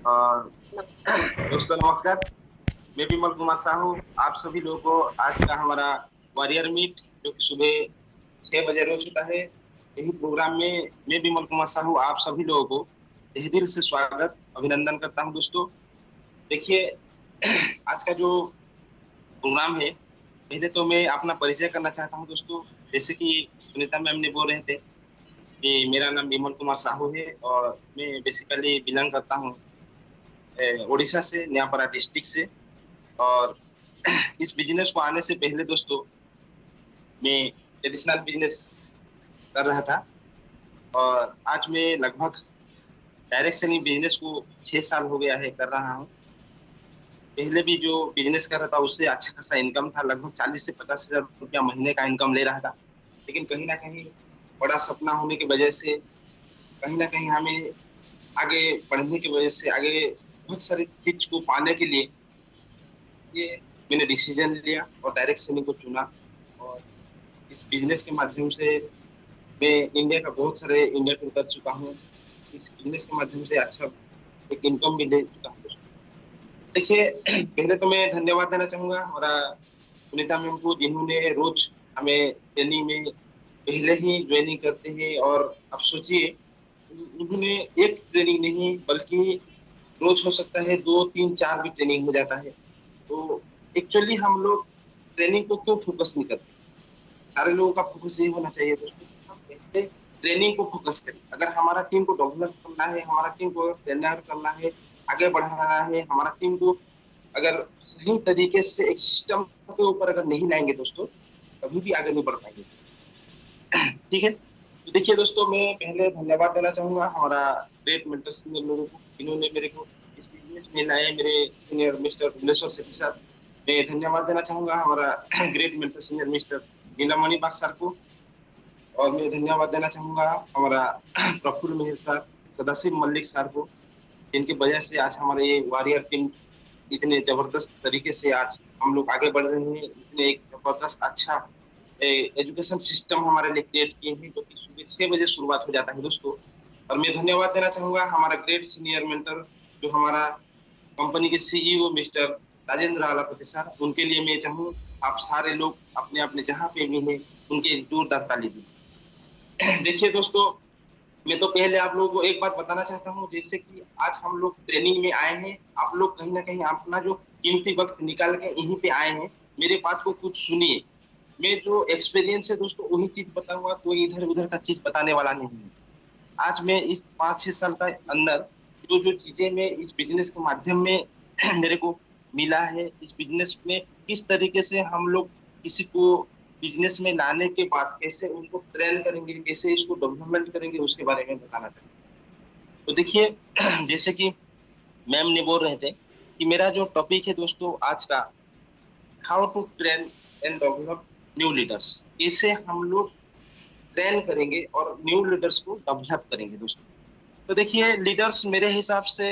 और दोस्तों नमस्कार। मैं विमल कुमार साहू आप सभी लोगों को आज का हमारा वॉरियर मीट जो कि सुबह 6 बजे रोज होता है, यही प्रोग्राम में मैं विमल कुमार साहू आप सभी लोगों को तहे दिल से स्वागत अभिनंदन करता हूं। दोस्तों देखिए, आज का जो प्रोग्राम है, पहले तो मैं अपना परिचय करना चाहता हूं दोस्तों। जैसे कि सुनीता मैम ने बोल रहे थे कि मेरा नाम विमल कुमार साहू है और मैं बेसिकली बिलोंग करता हूँ उड़ीसा से, न्यापरा डिस्ट्रिक्ट से। और इस बिजनेस को आने से पहले दोस्तों मैं ट्रेडिशनल बिजनेस कर रहा था और आज मैं लगभग डायरेक्ट सेलिंग बिजनेस को 6 साल हो गया है कर रहा हूँ। पहले भी जो बिजनेस कर रहा था उससे अच्छा खासा इनकम था, लगभग 40 से 50 हजार रुपया महीने का इनकम ले रहा था। लेकिन कहीं ना कहीं बड़ा सपना होने की वजह से, कहीं ना कहीं हमें आगे बढ़ने की वजह से, आगे बहुत सारी चीज को पाने के लिए ये मैंने डिसीजन लिया और डायरेक्ट सेलिंग को चुना। और इस बिजनेस के माध्यम से मैं इंडिया का बहुत सारे इंडिया टूर कर चुका हूँ। इस बिजनेस के माध्यम से अच्छा एक इनकम भी ले चुका हूँ। देखिए, पहले तो मैं धन्यवाद देना चाहूंगा हमारा सुनीता मैम को, जिन्होंने रोज हमें ट्रेनिंग में पहले ही ज्वाइनिंग करते हैं। और अब सोचिए, उन्होंने एक ट्रेनिंग नहीं बल्कि रोज हो सकता है 2 3 4 भी ट्रेनिंग हो जाता है। तो एक्चुअली हम लोग ट्रेनिंग को क्यों फोकस नहीं करते? सारे लोगों का फोकस यही होना चाहिए दोस्तों कि हम पहले ट्रेनिंग को फोकस करें। अगर हमारा टीम को डेवलप करना है, हमारा टीम को ट्रेनर करना है, आगे बढ़ाना है, हमारा टीम को अगर सही तरीके से एक सिस्टम के ऊपर अगर नहीं लाएंगे दोस्तों, कभी भी आगे नहीं बढ़ पाएंगे। ठीक है, तो देखिए दोस्तों, मैं पहले धन्यवाद देना चाहूंगा हमारा ग्रेट मेंटर सीनियर लोगों को, जिन्होंने मेरे को इस बिजनेस में लाए, मेरे सीनियर मिस्टर भुवनेश्वर सेठी साहब। मैं धन्यवाद देना चाहूंगा हमारा ग्रेट मेंटर सीनियर मिस्टर नीलमणि बाग सर को। और मैं धन्यवाद देना चाहूंगा हमारा प्रफुल्ल मेहर सर, सदाशिव मल्लिक सर को, जिनकी वजह से आज हमारे ये वॉरियर टीम इतने जबरदस्त तरीके से आज हम लोग आगे बढ़ रहे हैं। इतने एक जबरदस्त अच्छा एजुकेशन सिस्टम हमारे लिए क्रिएट किए हैं, जो कि सुबह 6 बजे शुरुआत हो जाता है दोस्तों। और मैं धन्यवाद देना चाहूंगा हमारा ग्रेट सीनियर मेंटर, जो हमारा कंपनी के सीईओ मिस्टर राजेंद्र आलापति सर, उनके लिए मैं चाहूँ आप सारे लोग अपने अपने जहाँ पे भी हैं उनके जोरदार ताली दीजिए। देखिए दोस्तों, मैं तो पहले आप लोगों को एक बात बताना चाहता हूँ। जैसे कि आज हम लोग ट्रेनिंग में आए हैं, आप लोग कहीं ना कहीं अपना जो कीमती वक्त निकाल के यहीं पे आए हैं, मेरे बात को कुछ सुनिए। मैं जो एक्सपीरियंस है दोस्तों वही चीज बताऊंगा, कोई इधर उधर का चीज बताने वाला नहीं है। आज मैं इस 5 6 साल का अंदर जो जो चीजें मैं इस बिजनेस के माध्यम में मेरे को मिला है, इस बिजनेस में किस तरीके से हम लोग किसी को बिजनेस में लाने के बाद कैसे उनको ट्रेन करेंगे, कैसे इसको डेवलपमेंट करेंगे, उसके बारे में बताना चाहूंगा। तो देखिए, जैसे कि मैम ने बोल रहे थे कि मेरा जो टॉपिक है दोस्तों आज का, how to train and develop new leaders, कैसे हम लोग ट्रेन करेंगे और न्यू लीडर्स को डेवलप करेंगे दोस्तों। तो देखिए, लीडर्स मेरे हिसाब से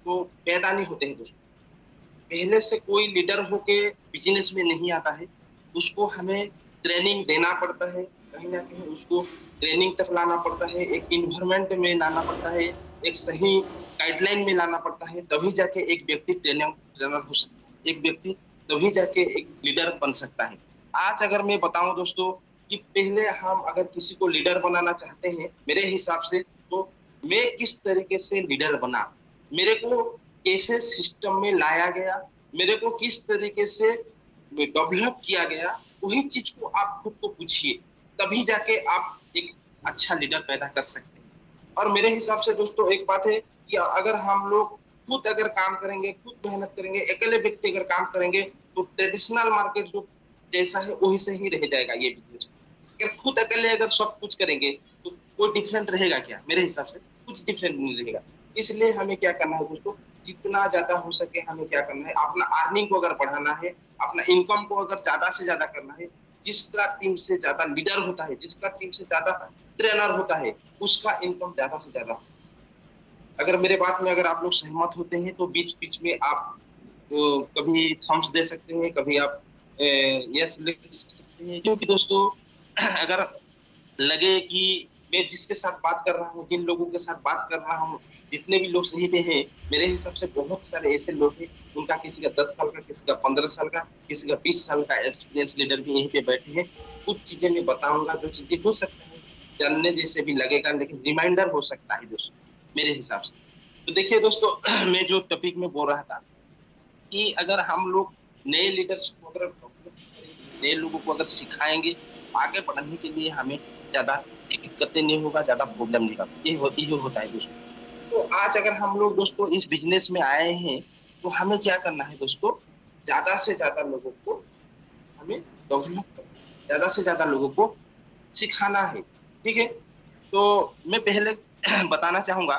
तो पैदा नहीं होते हैं दोस्तों। पहले से कोई लीडर होके बिजनेस में नहीं आता है, उसको हमें ट्रेनिंग देना पड़ता है, कहीं ना कहीं उसको ट्रेनिंग तक लाना पड़ता है, एक इन्वायरमेंट में लाना पड़ता है, एक सही गाइडलाइन में लाना पड़ता है, तभी जाके एक व्यक्ति ट्रेनर ट्रेनर हो सकता है, एक व्यक्ति तभी जाके एक लीडर बन सकता है। आज अगर मैं बताऊं दोस्तों कि पहले हम अगर किसी को लीडर बनाना चाहते हैं, मेरे हिसाब से तो मैं किस तरीके से लीडर बना, मेरे को कैसे सिस्टम में लाया गया, मेरे को किस तरीके से डेवलप किया गया, वही चीज को आप खुद को पूछिए, तभी जाके आप एक अच्छा लीडर पैदा कर सकते हैं। और मेरे हिसाब से दोस्तों एक बात है कि अगर हम लोग खुद अगर काम करेंगे, खुद मेहनत करेंगे, अकेले व्यक्ति अगर काम करेंगे, तो ट्रेडिशनल मार्केट जो जैसा है वही से ही रह जाएगा ये बिजनेस। अगर खुद अकेले अगर सब कुछ करेंगे तो कोई डिफरेंट रहेगा क्या? मेरे हिसाब से कुछ डिफरेंट नहीं रहेगा। इसलिए हमें क्या करना है दोस्तों, जितना ज्यादा हो सके हमें क्या करना है, अपना अर्निंग को अगर बढ़ाना है, अपना इनकम को अगर ज्यादा से ज्यादा करना है, जिसका टीम से ज्यादा लीडर होता है, जिसका टीम से ज्यादा ट्रेनर होता है, उसका इनकम ज्यादा से ज्यादा। अगर मेरे बात में अगर आप लोग सहमत होते हैं तो बीच बीच में आप कभी थम्स दे सकते हैं, कभी आप यस लिख सकते हैं। क्योंकि दोस्तों, अगर लगे कि मैं जिसके साथ बात कर रहा हूँ, जिन लोगों के साथ बात कर रहा हूँ, जितने भी लोग यहीं पे हैं, मेरे हिसाब से बहुत सारे ऐसे लोग हैं, उनका किसी का 10 साल का, किसी का 15 साल का, किसी का 20 साल का एक्सपीरियंस लीडर भी यहीं पे बैठे हैं। कुछ चीजें मैं बताऊंगा, जो चीजें हो सकता है जानने जैसे भी लगेगा, लेकिन रिमाइंडर हो सकता है दोस्तों मेरे हिसाब से। तो देखिए दोस्तों, मैं जो टॉपिक में बोल रहा था कि अगर हम लोग नए लीडर्स को अगर डेवलप करेंगे, नए लोगों को अगर सिखाएंगे, आगे बढ़ने के लिए हमें ज्यादा दिक्कतें नहीं होगा, ज्यादा प्रॉब्लम नहीं होगा। ये होता है दोस्तों। तो आज अगर हम लोग दोस्तों इस बिजनेस में आए हैं, तो हमें क्या करना है दोस्तों, ज्यादा से ज्यादा लोगों को हमें डेवलप करना है, ज्यादा से ज्यादा लोगों को सिखाना है। ठीक है। तो मैं पहले बताना चाहूंगा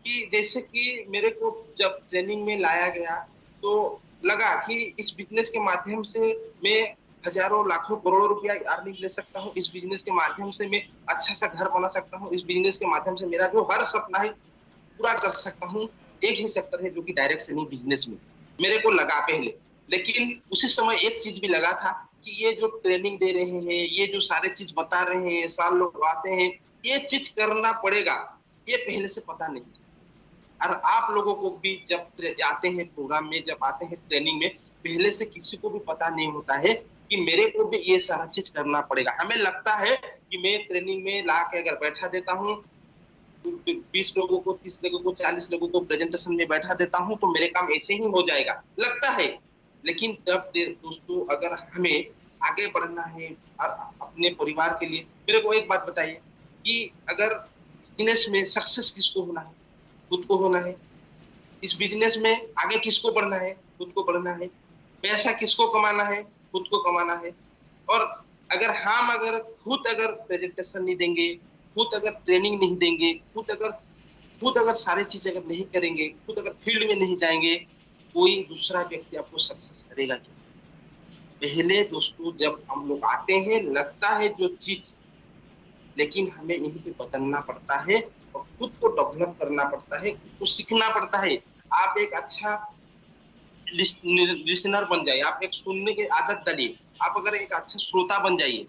कि जैसे कि मेरे को जब ट्रेनिंग में लाया गया, तो लगा कि इस बिजनेस के माध्यम से मैं हजारों लाखों करोड़ों रुपया अर्निंग ले सकता हूँ। इस बिजनेस के माध्यम से मैं अच्छा सा घर बना सकता हूँ। इस बिजनेस के माध्यम से मेरा जो हर सपना है पूरा कर सकता हूँ। एक ही सेक्टर है जो कि डायरेक्ट सेलिंग बिजनेस में, मेरे को लगा पहले। लेकिन उसी समय एक चीज भी लगा था कि ये जो ट्रेनिंग दे रहे हैं, ये जो सारे चीज बता रहे हैं, साल लोग आते हैं, ये चीज करना पड़ेगा, ये पहले से पता नहीं था। और आप लोगों को भी जब आते हैं प्रोग्राम में, जब आते हैं ट्रेनिंग में, पहले से किसी को भी पता नहीं होता है कि मेरे को भी ये सारा चीज करना पड़ेगा। हमें लगता है कि मैं ट्रेनिंग में ला के अगर बैठा देता हूँ, 20 लोगों को, 30 लोगों को, 40 लोगों को प्रेजेंटेशन में बैठा देता हूँ, तो मेरे काम ऐसे ही हो जाएगा, लगता है। लेकिन जब दोस्तों अगर हमें आगे बढ़ना है और अपने परिवार के लिए, मेरे को एक बात बताइए कि अगर बिजनेस में सक्सेस किसको होना है? खुद को होना है। इस बिजनेस में आगे किसको बढ़ना है? खुद को बढ़ना है। पैसा किसको कमाना है? खुद को कमाना है। और अगर खुद अगर प्रेजेंटेशन नहीं देंगे, खुद अगर ट्रेनिंग नहीं देंगे, खुद अगर सारी चीज अगर नहीं करेंगे, खुद अगर फील्ड में नहीं जाएंगे, कोई दूसरा व्यक्ति आपको सक्सेस करेगा क्या? पहले दोस्तों जब हम लोग आते हैं, लगता है जो चीज, लेकिन हमें यहीं पे बदलना पड़ता है और खुद को डेवलप करना पड़ता है, खुद को सीखना पड़ता है। आप एक अच्छा लिसनर बन जाइए, आप एक सुनने की आदत डालिए। आप अगर एक अच्छा श्रोता बन जाइए,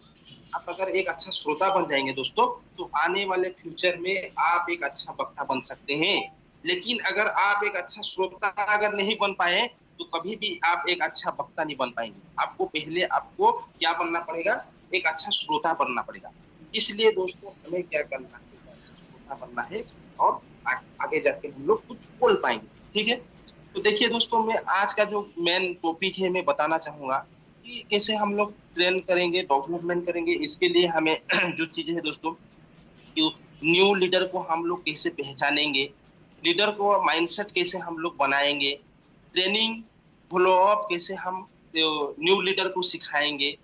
आप अगर एक अच्छा श्रोता बन जाएंगे दोस्तों, तो आने वाले फ्यूचर में आप एक अच्छा वक्ता बन सकते हैं। लेकिन अगर आप एक अच्छा श्रोता अगर नहीं बन पाए, तो कभी भी आप एक अच्छा वक्ता नहीं बन पाएंगे। आपको क्या बनना पड़ेगा? एक अच्छा श्रोता बनना पड़ेगा। इसलिए दोस्तों हमें क्या करना है, एक अच्छा श्रोता बनना है, और आगे जाके हम लोग कुछ बोल पाएंगे। ठीक है। तो देखिए दोस्तों, मैं आज का जो मेन टॉपिक है मैं बताना चाहूंगा कि कैसे हम लोग ट्रेन करेंगे, डेवलपमेंट करेंगे। इसके लिए हमें जो चीजें है दोस्तों, कि न्यू लीडर को हम लोग कैसे पहचानेंगे, लीडर को माइंडसेट कैसे हम लोग बनाएंगे, ट्रेनिंग फॉलो अप कैसे हम न्यू लीडर को सिखाएंगे,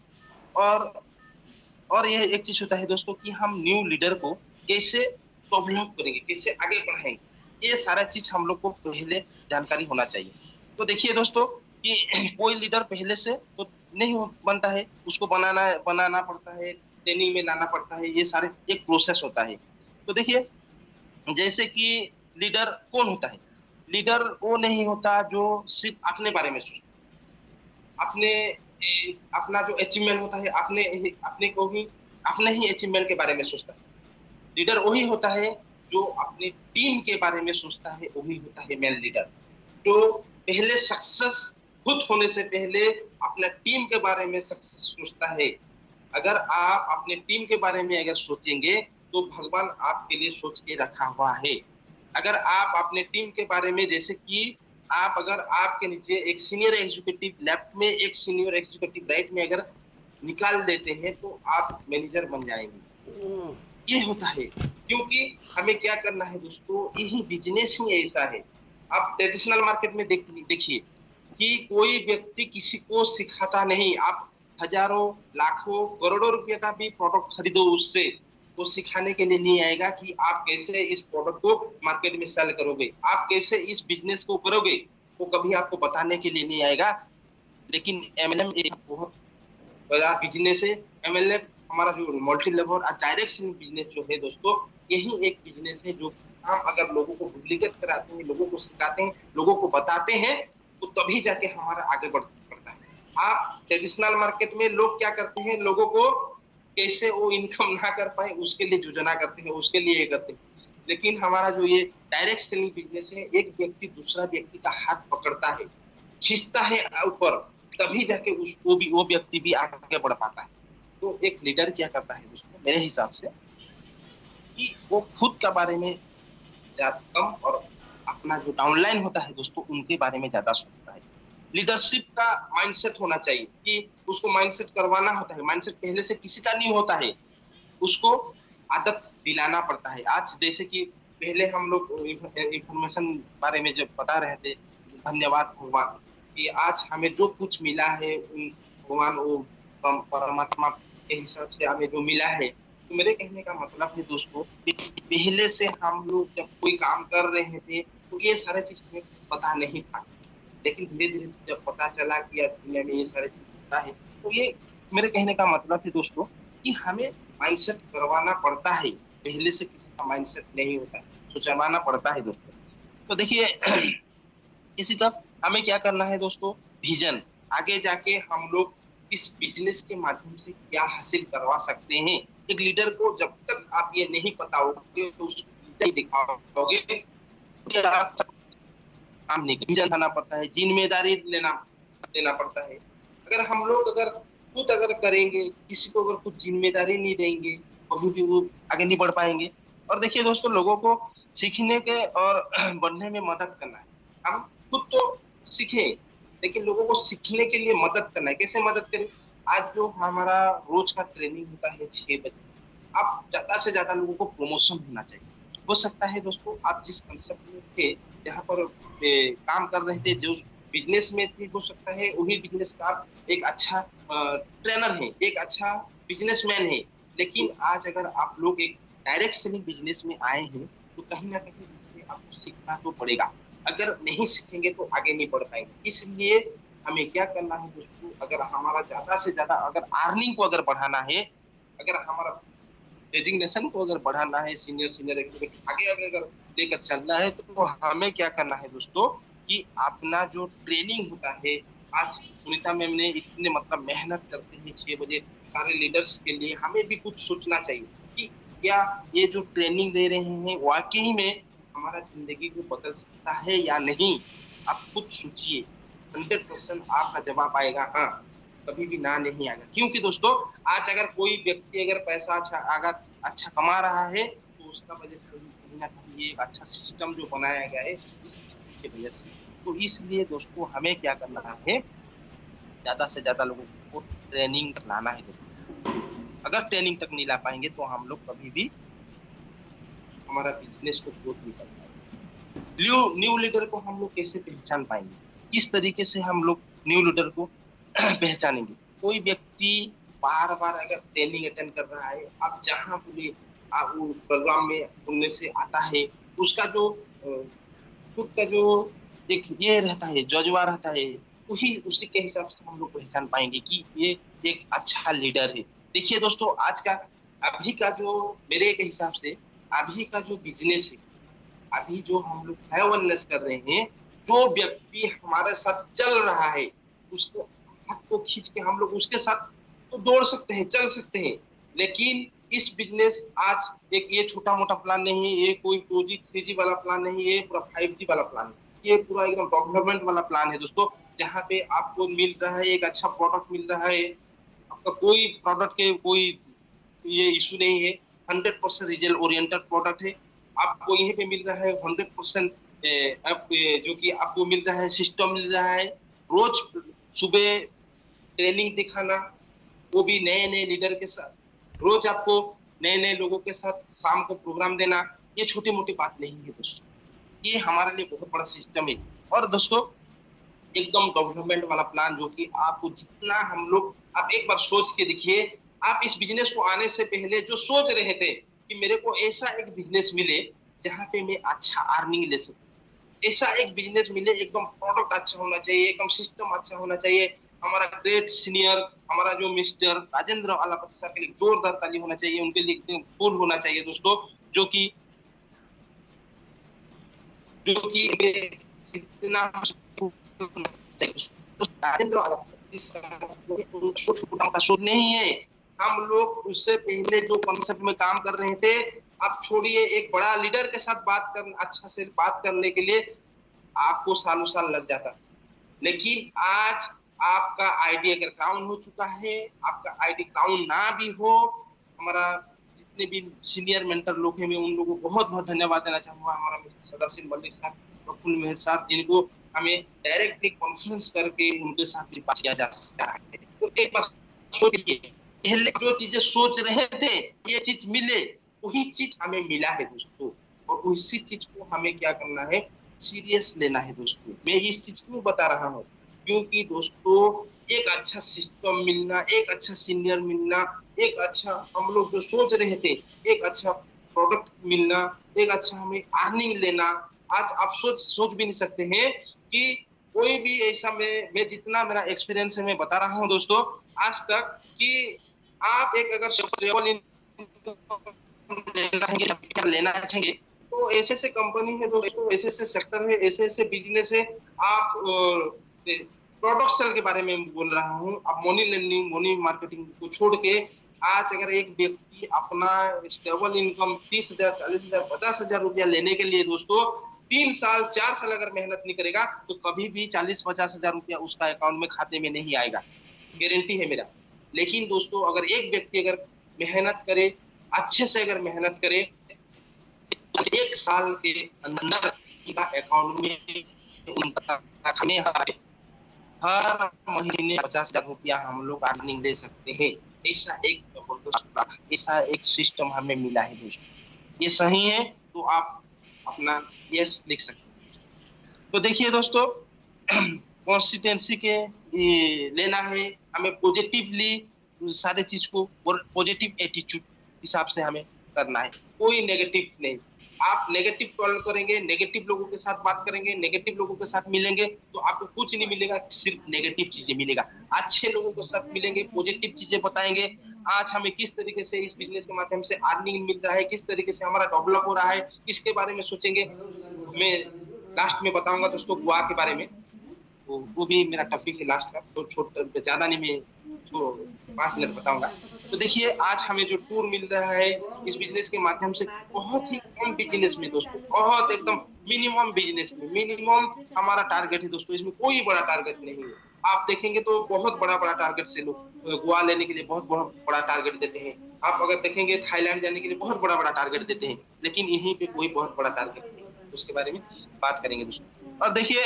और ये एक चीज होता है दोस्तों कि हम न्यू लीडर को कैसे डेवलप करेंगे, कैसे आगे बढ़ाएंगे, ये सारा चीज हम लोग को पहले जानकारी होना चाहिए। तो देखिए दोस्तों कि कोई लीडर पहले से तो नहीं बनता है, उसको बनाना बनाना पड़ता है, ट्रेनिंग में लाना पड़ता है, ये सारे एक प्रोसेस होता है। तो देखिए, जैसे कि लीडर कौन होता है? लीडर वो नहीं होता जो सिर्फ अपने बारे में सोचता है, अपने अपना जो अचीवमेंट होता है, अपने ही अचीवमेंट के बारे में सोचता है। लीडर वही होता है जो अपनी टीम के बारे में सोचता है, वही होता है मेन लीडर। तो पहले सक्सेस खुद होने से पहले अपना टीम के बारे में सक्सेस सोचता है। अगर आप अपने टीम के बारे में अगर सोचेंगे, तो भगवान आपके लिए सोच के रखा हुआ है। अगर आप अपने टीम के बारे में, जैसे कि आप अगर आपके नीचे एक सीनियर एग्जीक्यूटिव लेफ्ट में, एक सीनियर एग्जीक्यूटिव राइट में अगर निकाल देते हैं, तो आप मैनेजर बन जाएंगे। ये होता है, क्योंकि हमें क्या करना है दोस्तों, यही बिजनेस ही ऐसा है। आप ट्रेडिशनल मार्केट में देखिए कि कोई व्यक्ति किसी को सिखाता नहीं। आप हजारों लाखों करोड़ों रुपए का भी प्रोडक्ट खरीदो उससे, वो सिखाने के लिए नहीं आएगा कि आप कैसे इस प्रोडक्ट को मार्केट में सेल करोगे, आप कैसे इस बिजनेस को करोगे, वो कभी आपको बताने के लिए नहीं आएगा। लेकिन एमएलएम एक बहुत बड़ा बिजनेस है। एमएलएम हमारा जो मल्टी लेवल और डायरेक्ट सेलिंग बिजनेस जो है दोस्तों, यही एक बिजनेस है जो हम अगर लोगों को डुप्लीकेट कराते हैं, लोगों को सिखाते हैं, लोगों को बताते हैं, तो तभी जाके हमारा आगे बढ़ता है। आप ट्रेडिशनल मार्केट में लोग क्या करते हैं, लोगों को कैसे वो इनकम ना कर पाए उसके लिए योजना करते हैं, उसके लिए ये करते हैं। लेकिन हमारा जो ये डायरेक्ट सेलिंग बिजनेस है, एक व्यक्ति दूसरा व्यक्ति का हाथ पकड़ता है, खींचता है ऊपर, तभी जाके उसको भी वो व्यक्ति भी आगे बढ़ पाता है। तो एक लीडर क्या करता है दोस्तों मेरे हिसाब से, कि वो खुद के बारे में ज्यादा कम और अपना जो डाउनलाइन होता है दोस्तों उनके बारे में ज्यादा सोचता है। लीडरशिप का माइंडसेट होना चाहिए कि उसको माइंडसेट करवाना होता है, माइंडसेट पहले से किसी का नहीं होता है, उसको आदत दिलाना पड़ता है। आज जैसे कि पहले हम लोग इंफॉर्मेशन बारे में जब बता रहे थे, धन्यवाद भगवान कि आज हमें जो कुछ मिला है उन भगवान वो परमात्मा के हिसाब से हमें जो मिला है। तो मेरे कहने का मतलब है दोस्तों कि पहले से हम लोग जब कोई काम कर रहे थे तो ये सारे चीज हमें पता नहीं था, लेकिन धीरे धीरे जब पता चला कि आज दुनिया में ये सारे चीज होता है, तो ये मेरे कहने का मतलब है दोस्तों कि हमें माइंडसेट करवाना पड़ता है। पहले से किसी का माइंडसेट नहीं होता है, सोचवाना पड़ता है दोस्तों। तो देखिए किसी का हमें क्या करना है दोस्तों, विजन, आगे जाके हम लोग इस बिजनेस के माध्यम से क्या हासिल करवा सकते हैं। एक लीडर को जब तक आप ये नहीं पता होगे तो उसको दिखाओगे, आप काम नहीं विजन बनाना पड़ता है, जिम्मेदारी लेना देना पड़ता है। अगर हम लोग अगर खुद अगर करेंगे, किसी को अगर कुछ जिम्मेदारी नहीं देंगे, कभी भी वो आगे नहीं बढ़ पाएंगे। और देखिए दोस्तों, लोगों को सीखने के और बढ़ने में मदद करना है। हम खुद तो सीखें, लेकिन लोगों को सीखने के लिए मदद करना है। कैसे मदद करें? आज जो हमारा रोज का ट्रेनिंग होता है 6 बजे, आप ज्यादा से ज्यादा लोगों को प्रमोशन होना चाहिए। हो सकता है दोस्तों आप जिस कंसेप्ट में थे, जहाँ पर काम कर रहे थे, जो बिजनेस में थे, हो सकता है वही बिजनेस का आप एक अच्छा ट्रेनर है, एक अच्छा बिजनेसमैन है। लेकिन आज अगर आप लोग एक डायरेक्ट सेलिंग बिजनेस में आए हैं, तो कहीं ना कहीं इसमें आपको सीखना तो पड़ेगा। अगर नहीं सीखेंगे तो आगे नहीं बढ़ पाएंगे। इसलिए हमें क्या करना है दोस्तों, अगर हमारा ज्यादा से ज्यादा अगर अर्निंग को अगर बढ़ाना है, अगर हमारा डेजिग्नेशन को अगर बढ़ाना है, सीनियर सीनियर एग्जीक्यूटिव आगे आगे अगर लेकर चलना है, तो हमें क्या करना है दोस्तों, कि अपना जो ट्रेनिंग होता है, आज सुनीता मैम ने इतने मतलब मेहनत करते हैं 6 बजे सारे लीडर्स के लिए, हमें भी कुछ सोचना चाहिए कि क्या ये जो ट्रेनिंग दे रहे हैं वाकई में हमारा जिंदगी को बदल सकता है या नहीं। आप खुद सोचिए, 100% आपका जवाब आएगा हाँ, कभी भी ना नहीं आएगा। क्योंकि दोस्तों आज अगर कोई व्यक्ति अगर पैसा अच्छा अगर अच्छा कमा रहा है, तो उसका वजह से कहीं ना कहीं ये एक अच्छा सिस्टम जो बनाया गया है, इस सिस्टम की वजह से। तो इसलिए दोस्तों हमें क्या करना है, ज्यादा से ज्यादा लोगों को ट्रेनिंग लाना है दोस्तों। अगर ट्रेनिंग तक नहीं ला पाएंगे तो हम लोग कभी भी हमारा बिजनेस को ग्रोथ नहीं कर पाएंगे। न्यू न्यू लीडर को हम लोग कैसे पहचान पाएंगे, किस तरीके से हम लोग न्यू लीडर को पहचानेंगे? कोई व्यक्ति बार बार अगर ट्रेनिंग अटेंड कर रहा है, आप जहाँ बोले आप वो प्रोग्राम में सुनने से आता है, उसका जो खुद का जो एक ये रहता है, जज्बा रहता है, वही उसी के हिसाब से हम लोग पहचान पाएंगे कि ये एक अच्छा लीडर है। देखिए दोस्तों, आज का अभी का जो मेरे के हिसाब से अभी का जो बिजनेस है, अभी जो हम लोग अवेयरनेस कर रहे हैं, जो व्यक्ति हमारे साथ चल रहा है, उसको हाथ को खींच के हम लोग उसके साथ तो दौड़ सकते हैं, चल सकते हैं। लेकिन इस बिजनेस आज एक ये छोटा मोटा प्लान नहीं है, ये कोई 2G 3G वाला प्लान नहीं है, ये पूरा 5G वाला प्लान है। ये पूरा एकदम डेवलपमेंट वाला प्लान है दोस्तों, जहाँ पे आपको मिल रहा है एक अच्छा प्रोडक्ट मिल रहा है। आपका कोई प्रोडक्ट के कोई ये इशू नहीं है, 100% रिजल्ट ओरिएंटेड प्रोडक्ट है। आपको यहीं पे मिल रहा है 100% जो कि आपको मिल रहा है, सिस्टम मिल रहा है। रोज सुबह ट्रेनिंग दिखाना, वो भी नए नए लीडर के साथ, रोज आपको नए नए लोगों के साथ शाम को प्रोग्राम देना, ये छोटी मोटी बात नहीं है दोस्तों, ये हमारे लिए बहुत बड़ा सिस्टम है। और दोस्तों एकदम डेवलपमेंट वाला प्लान, जो कि आपको जितना हम लोग, आप एक बार सोच के देखिए, आप इस बिजनेस को आने से पहले जो सोच रहे थे कि मेरे को ऐसा एक बिजनेस मिले जहाँ पे मैं अच्छा अर्निंग ले सकूं, ऐसा एक बिजनेस मिले, एकदम प्रोडक्ट अच्छा होना चाहिए, एकदम सिस्टम अच्छा होना चाहिए। हमारा ग्रेट सीनियर, हमारा जो मिस्टर राजेंद्र अलापति सर के लिए जोरदार ताली होना चाहिए, उनके लिए एकदम फुल होना चाहिए दोस्तों। जो कि जो कि इतना राजेंद्र अलापति सर छोटा मोटा शोध नहीं है। हम लोग उससे पहले जो कॉन्सेप्ट में काम कर रहे थे, आप छोड़िए, एक बड़ा लीडर के साथ बात कर अच्छा से बात करने के लिए आपको सालों साल लग जाता। लेकिन आज आपका आईडी अगर क्राउन हो चुका है, आपका आईडी क्राउन ना भी हो, हमारा जितने भी सीनियर मेंटर लोग हैं मैं उन लोगों को बहुत बहुत धन्यवाद देना चाहूंगा। हमारा मिस्टर सदाशिव मलिक साहब, प्रफुल्ल मेहर साहब, जिनको हमें डायरेक्टली कॉन्फ्रेंस करके उनके साथ भी बात किया जा सकता है। तो एक बार सोचिए, पहले जो चीजें सोच रहे थे ये चीज मिले, वही चीज हमें मिला है दोस्तों। और उसी चीज को हमें क्या करना है, सीरियस लेना है दोस्तों। मैं इस चीज क्यों बता रहा हूँ, क्योंकि दोस्तों एक अच्छा सिस्टम मिलना, एक अच्छा सीनियर मिलना, एक अच्छा हम लोग जो सोच रहे थे एक अच्छा प्रोडक्ट मिलना, एक अच्छा हमें अर्निंग लेना, आज आप सोच सोच भी नहीं सकते हैं कि कोई भी ऐसा मैं जितना मेरा एक्सपीरियंस है मैं बता रहा हूँ दोस्तों आज तक, कि आप एक अगर ट्रेवल लेना चाहेंगे तो ऐसे ऐसे कंपनी है दोस्तों, ऐसे ऐसे सेक्टर है, ऐसे ऐसे बिजनेस है। आप प्रोडक्ट सेल के बारे में बोल रहा हूँ, आप मनी लेंडिंग मनी मार्केटिंग को छोड़ के आज अगर एक व्यक्ति अपना स्टेबल इनकम 30,000 40,000 50,000 रुपया लेने के लिए दोस्तों 3 साल 4 साल अगर मेहनत नहीं करेगा तो कभी भी 40-50,000 रुपया उसका अकाउंट में खाते में नहीं आएगा, गारंटी है मेरा। लेकिन दोस्तों अगर एक व्यक्ति अगर मेहनत करे, अच्छे से अगर मेहनत करे, 1 साल के अंदर उनका अकाउंट में उनका हमें हर महीने 50,000 रुपया हम लोग अर्निंग ले सकते हैं। ऐसा एक ऐसा एक सिस्टम हमें मिला है दोस्तों। ये सही है तो आप अपना यस लिख सकते हैं। तो देखिए दोस्तों कॉन्स्टिटेंसी के लेना है हमें पॉजिटिवली सारे चीज को, और पॉजिटिव एटीट्यूड हिसाब से हमें करना है, कोई नेगेटिव नहीं। आप नेगेटिव टॉलर करेंगे, नेगेटिव लोगों के साथ बात करेंगे, नेगेटिव लोगों के साथ मिलेंगे तो आपको कुछ नहीं मिलेगा, सिर्फ नेगेटिव चीजें मिलेगा। अच्छे लोगों के साथ मिलेंगे, पॉजिटिव चीजें बताएंगे, आज हमें किस तरीके से इस बिजनेस के माध्यम से अर्निंग मिल रहा है, किस तरीके से हमारा डेवलप हो रहा है, इसके बारे में सोचेंगे। मैं लास्ट में बताऊंगा दोस्तों गोवा के बारे में, तो वो भी मेरा टॉपिक है लास्ट का, तो छोटा ज्यादा नहीं, मैं उसको 5 मिनट बताऊंगा। तो देखिए आज हमें जो टूर मिल रहा है इस बिजनेस के माध्यम से, बहुत ही कम बिजनेस में दोस्तों, बहुत एकदम मिनिमम बिजनेस में मिनिमम हमारा टारगेट है दोस्तों, इसमें कोई बड़ा टारगेट नहीं है। आप देखेंगे तो बहुत बड़ा बड़ा टारगेट से लोग गोवा लेने के लिए बहुत बड़ा बड़ा टारगेट देते हैं। आप अगर देखेंगे थाईलैंड जाने के लिए बहुत बड़ा बड़ा टारगेट देते हैं, लेकिन यहीं पे कोई बहुत बड़ा टारगेट नहीं है। उसके बारे में बात करेंगे दोस्तों। और देखिए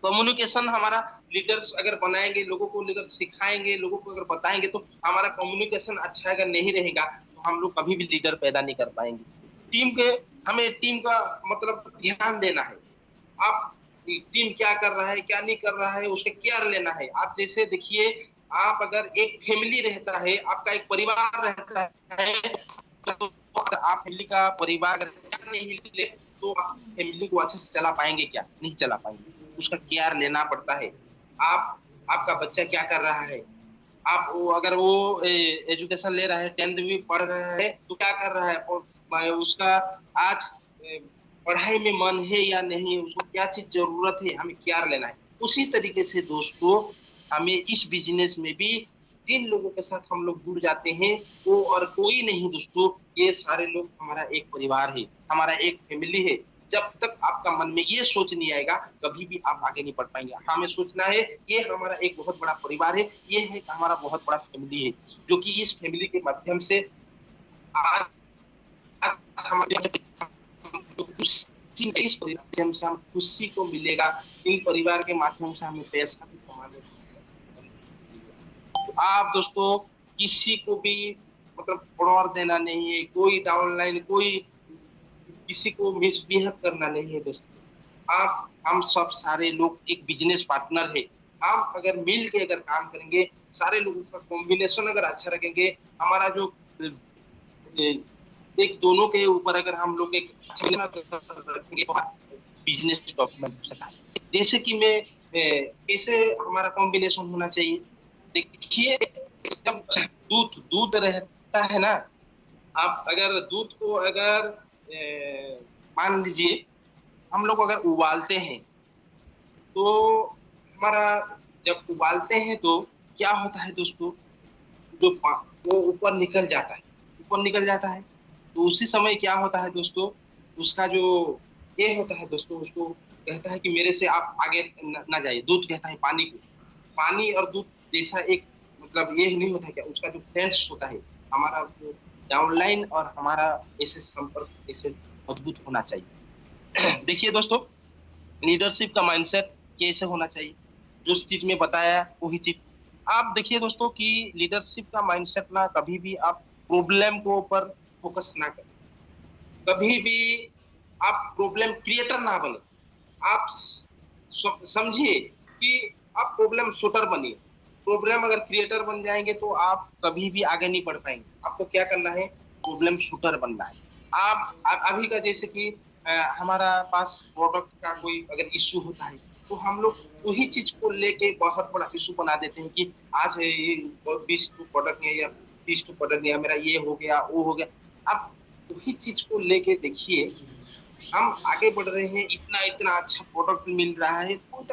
कम्युनिकेशन हमारा, लीडर्स अगर बनाएंगे, लोगों को अगर सिखाएंगे, लोगों को अगर बताएंगे, तो हमारा कम्युनिकेशन अच्छा अगर नहीं रहेगा तो हम लोग कभी भी लीडर पैदा नहीं कर पाएंगे। टीम के हमें टीम का मतलब ध्यान देना है। आप टीम क्या कर रहा है क्या नहीं कर रहा है उसके केयर लेना है। आप जैसे देखिए, आप अगर एक फैमिली रहता है, आपका एक परिवार रहता है, तो अगर आप फैमिली का परिवार अगर केयर नहीं ले तो आप फैमिली को अच्छे से चला पाएंगे क्या, नहीं चला पाएंगे। उसका केयर लेना पड़ता है। आप आपका बच्चा क्या कर रहा है, आप वो अगर वो एजुकेशन ले रहा है, 10th भी पढ़ रहा है तो क्या कर रहा है, और उसका आज पढ़ाई में मन है या नहीं, उसको क्या चीज जरूरत है, हमें केयर लेना है। उसी तरीके से दोस्तों हमें इस बिजनेस में भी जिन लोगों के साथ हम लोग जुड़ जाते हैं वो और कोई नहीं दोस्तों, ये सारे लोग हमारा एक परिवार है, हमारा एक फैमिली है। जब तक आपका मन में ये सोच नहीं आएगा कभी भी आप आगे नहीं बढ़ पाएंगे। हमें सोचना है ये हमारा एक बहुत बड़ा परिवार है, ये है हमारा बहुत बड़ा फैमिली है, जो कि इस फैमिली के माध्यम से आज हमारे इस माध्यम से हम खुशी को मिलेगा, इन परिवार के माध्यम से हमें पैसा भी कमाने को। आप दोस्तों किसी को भी मतलब फ्रॉड देना नहीं है, कोई डाउनलाइन कोई किसी को मिसबिहेव करना नहीं है दोस्तों। आप हम सब सारे लोग एक बिजनेस पार्टनर है। हम अगर मिल के अगर काम करेंगे, सारे लोगों का कॉम्बिनेशन अगर अच्छा रखेंगे, हमारा जो एक दोनों के ऊपर अगर हम लोग एक रखेंगे बिजनेस डेवलपमेंट। जैसे कि मैं कैसे हमारा कॉम्बिनेशन होना चाहिए, देखिए जब दूध दूध रहता है ना, आप अगर दूध को अगर मान लीजिए हम लोग अगर उबालते हैं तो हमारा जब उबालते हैं तो क्या होता है दोस्तों, जो वो ऊपर निकल जाता है, ऊपर निकल जाता है। तो उसी समय क्या होता है दोस्तों, उसका जो ये होता है दोस्तों, उसको कहता है कि मेरे से आप आगे ना जाइए। दूत कहता है पानी को, पानी और दूध जैसा एक मतलब ये नहीं होता है क्या, उसका जो फ्रेंड्स होता है हमारा जो डाउनलाइन और हमारा ऐसे संपर्क ऐसे मजबूत होना चाहिए। देखिए दोस्तों, लीडरशिप का माइंडसेट कैसे होना चाहिए, जो चीज में बताया वही चीज। आप देखिए दोस्तों कि लीडरशिप का माइंडसेट ना कभी भी आप प्रॉब्लम को ऊपर फोकस ना करें, कभी भी आप प्रॉब्लम क्रिएटर ना बने। आप समझिए कि आप प्रॉब्लम शूटर बनिए। प्रॉब्लम अगर क्रिएटर बन जाएंगे तो आप कभी भी आगे नहीं बढ़ पाएंगे। आपको क्या करना है, प्रॉब्लम शूटर बनना है। अभी का जैसे कि हमारा पास प्रोडक्ट का कोई अगर इश्यू होता है तो हम लोग वही चीज को लेके बहुत बड़ा इशू बना देते हैं कि आज ये 20 प्रोडक्ट नहीं है या 30 प्रोडक्ट नहीं है, मेरा ये हो गया वो हो गया। आप वही चीज को लेके देखिए, हम आगे बढ़ रहे हैं, इतना इतना अच्छा प्रोडक्ट मिल रहा है तो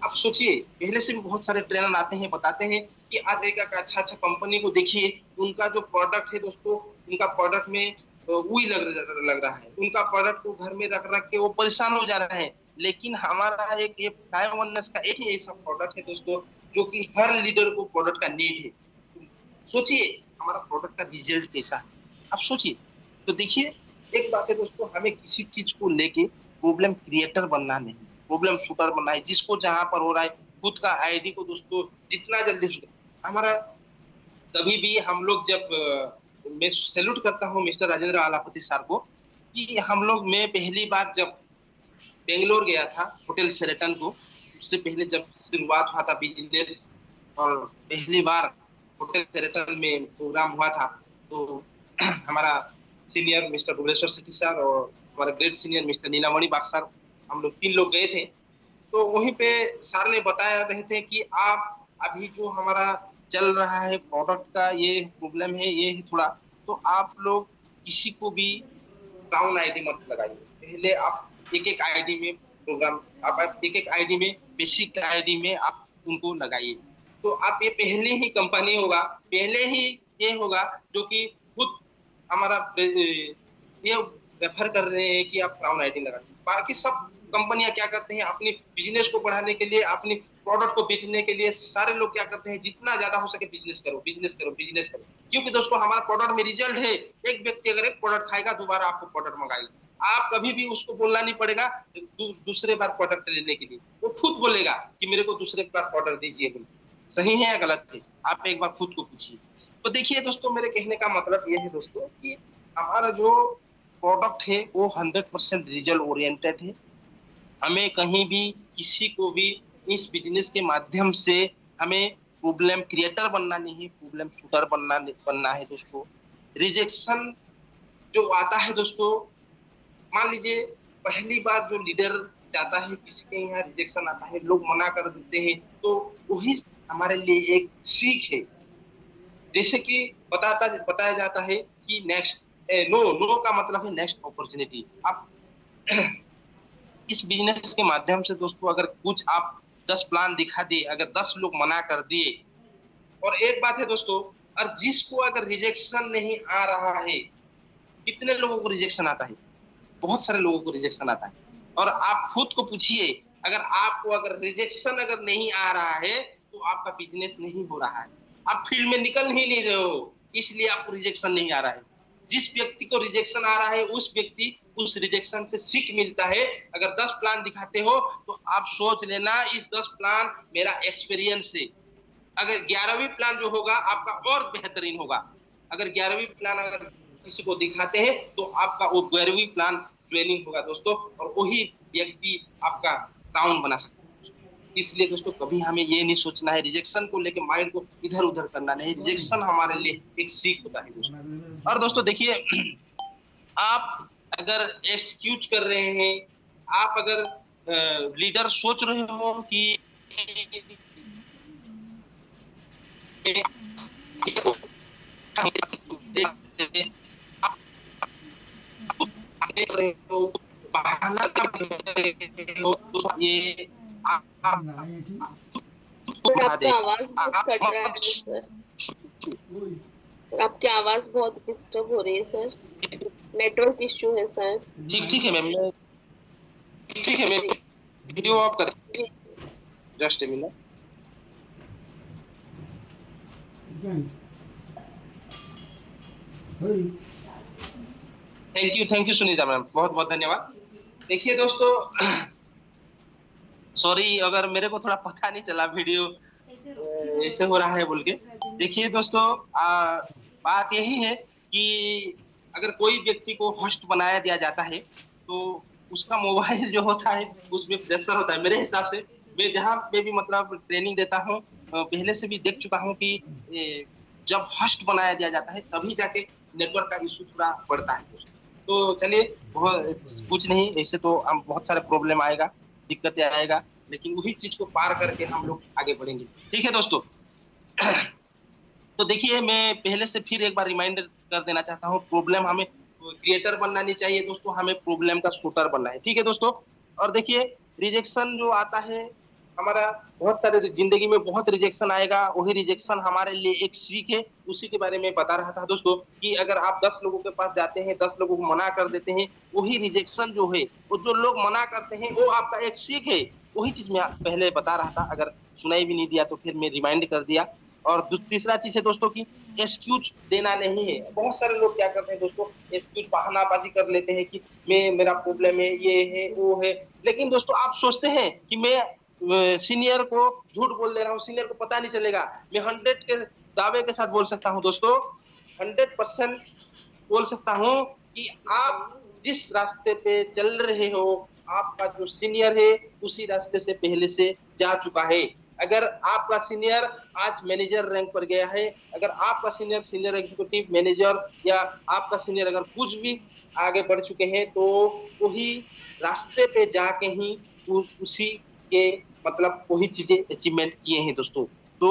आप सोचिए, पहले से भी बहुत सारे ट्रेनर आते हैं बताते हैं कि आप एक अच्छा अच्छा कंपनी को देखिए, उनका जो प्रोडक्ट है दोस्तों, उनका प्रोडक्ट में वही लग रहा है, उनका प्रोडक्ट को घर में रख रख के वो परेशान हो जा रहे हैं। लेकिन हमारा एक ये 5 का एक ही ऐसा प्रोडक्ट है दोस्तों, जो कि हर लीडर को प्रोडक्ट का नीड है। सोचिए हमारा प्रोडक्ट का रिजल्ट कैसा है, आप सोचिए। तो देखिए, एक बात है दोस्तों, हमें किसी चीज को लेके प्रॉब्लम क्रिएटर बनना नहीं, प्रॉब्लम शूटर बनना है। जिसको जहां पर हो रहा है खुद का आईडी को दोस्तों जितना जल्दी हमारा, कभी भी हम लोग जब मैं सैल्यूट करता हूँ मिस्टर राजेंद्र आलापति सर को, कि हम लोग, मैं पहली बार जब बेंगलोर गया था होटल शेरेटन को, उससे पहले जब शुरुआत हुआ था बिजनेस, और पहली बार होटल शेरेटन में प्रोग्राम हुआ था, तो हमारा सीनियर मिस्टर भुवनेश्वर सेठी सर और हमारा ग्रेट सीनियर मिस्टर नीलामणि बाग सर, हम लोग 3 लोग गए थे। तो वहीं पे सर ने बताया रहे थे कि आप अभी जो हमारा चल रहा है प्रोडक्ट का ये प्रॉब्लम है, ये है थोड़ा, तो आप लोग किसी को भी क्राउन आईडी मत लगाइए। पहले आप एक एक आईडी में प्रोग्राम, आप एक एक आईडी में, बेसिक आईडी में आप उनको लगाइए। तो आप ये पहले ही कंपनी होगा, पहले ही ये होगा जो कि खुद हमारा ये रेफर कर रहे हैं कि आप क्राउन आईडी लगाइए। बाकी सब कंपनियां क्या करते हैं, अपनी बिजनेस को बढ़ाने के लिए, अपनी प्रोडक्ट को बेचने के लिए सारे लोग क्या करते हैं, जितना ज्यादा हो सके बिजनेस करो, बिजनेस करो, बिजनेस करो। क्योंकि दोस्तों हमारा प्रोडक्ट में रिजल्ट है। एक व्यक्ति अगर एक प्रोडक्ट खाएगा दोबारा आपको प्रोडक्ट मंगाएगा। आप कभी भी उसको बोलना नहीं पड़ेगा दूसरे बार प्रोडक्ट लेने के लिए, वो खुद बोलेगा कि मेरे को दूसरे बार प्रोडक्ट दीजिए। सही है या गलत है, आप एक बार खुद को पूछिए। तो देखिए दोस्तों, मेरे कहने का मतलब ये है दोस्तों कि हमारा जो प्रोडक्ट है वो 100% रिजल्ट ओरिएंटेड है। हमें कहीं भी किसी को भी इस बिजनेस के माध्यम से हमें प्रॉब्लम क्रिएटर बनना नहीं है, प्रॉब्लम शूटर बनना है दोस्तों। रिजेक्शन जो आता है दोस्तों, मान लीजिए पहली बार जो लीडर जाता है किसी के यहाँ, रिजेक्शन आता है, लोग मना कर देते हैं, तो वही हमारे लिए एक सीख है। जैसे कि बताया जाता है कि नेक्स्ट, नो नो का मतलब है नेक्स्ट अपॉर्चुनिटी। आप इस बिजनेस के माध्यम से दोस्तों अगर कुछ आप 10 प्लान दिखा दिए, अगर 10 लोग मना कर दिए, और एक बात है दोस्तों, और जिसको अगर रिजेक्शन नहीं आ रहा है, कितने लोगों को रिजेक्शन आता है, बहुत सारे लोगों को रिजेक्शन आता है। और आप खुद को पूछिए, अगर आपको अगर रिजेक्शन अगर नहीं आ रहा है तो आपका बिजनेस नहीं हो रहा है, आप फील्ड में निकल ही नहीं रहे हो, इसलिए आपको रिजेक्शन नहीं आ रहा है। जिस व्यक्ति को रिजेक्शन आ रहा है उस व्यक्ति उस रिजेक्शन से सीख मिलता है। अगर 10 प्लान दिखाते हो तो आप सोच लेना इस 10 प्लान मेरा एक्सपीरियंस है। अगर 11वीं प्लान जो होगा आपका और बेहतरीन होगा। अगर 11वीं प्लान अगर किसी को दिखाते हैं तो आपका वो 12वीं प्लान ट्रेनिंग होगा दोस्तों, और वही व्यक्ति आपका क्राउन बना सकता है। इसलिए दोस्तों कभी हमें ये नहीं सोचना है, रिजेक्शन को लेकर माइंड को इधर उधर करना नहीं। रिजेक्शन हमारे लिए एक सीख होता है दोस्तों। और दोस्तों देखिए, आप अगर एक्सक्यूज कर रहे हैं, आप अगर लीडर सोच रहे हो कि बहाना ये सर आपका आवाज बहुत कट रहा है सर। आपकी आवाज बहुत डिस्टर्ब हो रही है सर। नेटवर्क इश्यू है सर। ठीक ठीक है मैम, ठीक है मैम, जी वीडियो ऑफ कर, जी। Just a minute. Thank you Sunita ma'am, बहुत बहुत धन्यवाद। देखिए दोस्तों, सॉरी अगर मेरे को थोड़ा पता नहीं चला वीडियो ऐसे हो रहा है बोल के। देखिए दोस्तों, बात यही है कि अगर कोई व्यक्ति को होस्ट बनाया दिया जाता है तो उसका मोबाइल जो होता है उसमें प्रेशर होता है। मेरे हिसाब से मैं जहाँ पे भी मतलब ट्रेनिंग देता हूँ, पहले से भी देख चुका हूँ कि जब होस्ट बनाया दिया जाता है तभी जाके नेटवर्क का इशू थोड़ा बढ़ता है। तो चलिए, बहुत कुछ नहीं, ऐसे तो हम बहुत सारे प्रॉब्लम आएगा, दिक्कतें आएगा, लेकिन वही चीज को पार करके हम लोग आगे बढ़ेंगे। ठीक है दोस्तों। तो देखिए, मैं पहले से फिर एक बार रिमाइंडर कर देना चाहता हूँ, प्रॉब्लम हमें क्रिएटर बनना नहीं चाहिए दोस्तों, हमें प्रॉब्लम का शूटर बनना है। ठीक है दोस्तों। और देखिए, रिजेक्शन जो आता है हमारा, बहुत सारे जिंदगी में बहुत रिजेक्शन आएगा, वही रिजेक्शन हमारे लिए एक सीख है। उसी के बारे में बता रहा था दोस्तों कि अगर आप 10 लोगों के पास जाते हैं, 10 लोगों को मना कर देते हैं, वही रिजेक्शन जो है, वो जो लोग मना करते हैं वो आपका एक सीख है। वही चीज मैं पहले बता रहा था, अगर सुनाई भी नहीं दिया तो फिर मैं रिमाइंड कर दिया। और तीसरा चीज है दोस्तों की एक्सक्यूज देना नहीं है। बहुत सारे लोग क्या करते हैं दोस्तों, एक्सक्यूज बहानाबाजी कर लेते हैं कि मेरा प्रॉब्लम है, ये है, वो है। लेकिन दोस्तों, आप सोचते हैं कि मैं सीनियर को झूठ बोल दे रहा हूँ, सीनियर को पता नहीं चलेगा। मैं 100 के दावे के साथ बोल सकता हूँ दोस्तों, 100% बोल सकता हूँ कि आप जिस रास्ते पे चल रहे हो, आपका जो सीनियर है उसी रास्ते से पहले से जा चुका है। अगर आपका सीनियर आज मैनेजर रैंक पर गया है, अगर आपका सीनियर सीनियर एग्जीक्यूटिव मैनेजर, या आपका सीनियर अगर कुछ भी आगे बढ़ चुके हैं, तो वही रास्ते पे जाके ही उसी के मतलब वही चीजें अचीवमेंट किए हैं दोस्तों। तो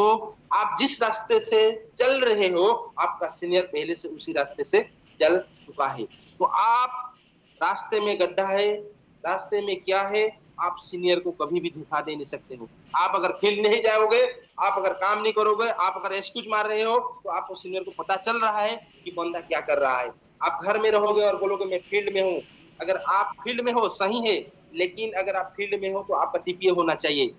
आप जिस रास्ते से चल रहे हो, आपका सीनियर पहले से उसी रास्ते से चल चुका है। तो आप, रास्ते में गड्ढा है, रास्ते में क्या है, आप सीनियर को कभी भी धोखा दे नहीं सकते हो। आप अगर फील्ड नहीं जाओगे, आप अगर काम नहीं करोगे, आप अगर एक्सक्यूज मार रहे हो, तो आपको सीनियर को पता चल रहा है कि बंदा क्या कर रहा है। आप घर में रहोगे और बोलोगे मैं फील्ड में हूँ। अगर आप फील्ड में हो सही है, लेकिन अगर आप फील्ड में हो तो आपका टीपीए होना चाहिए,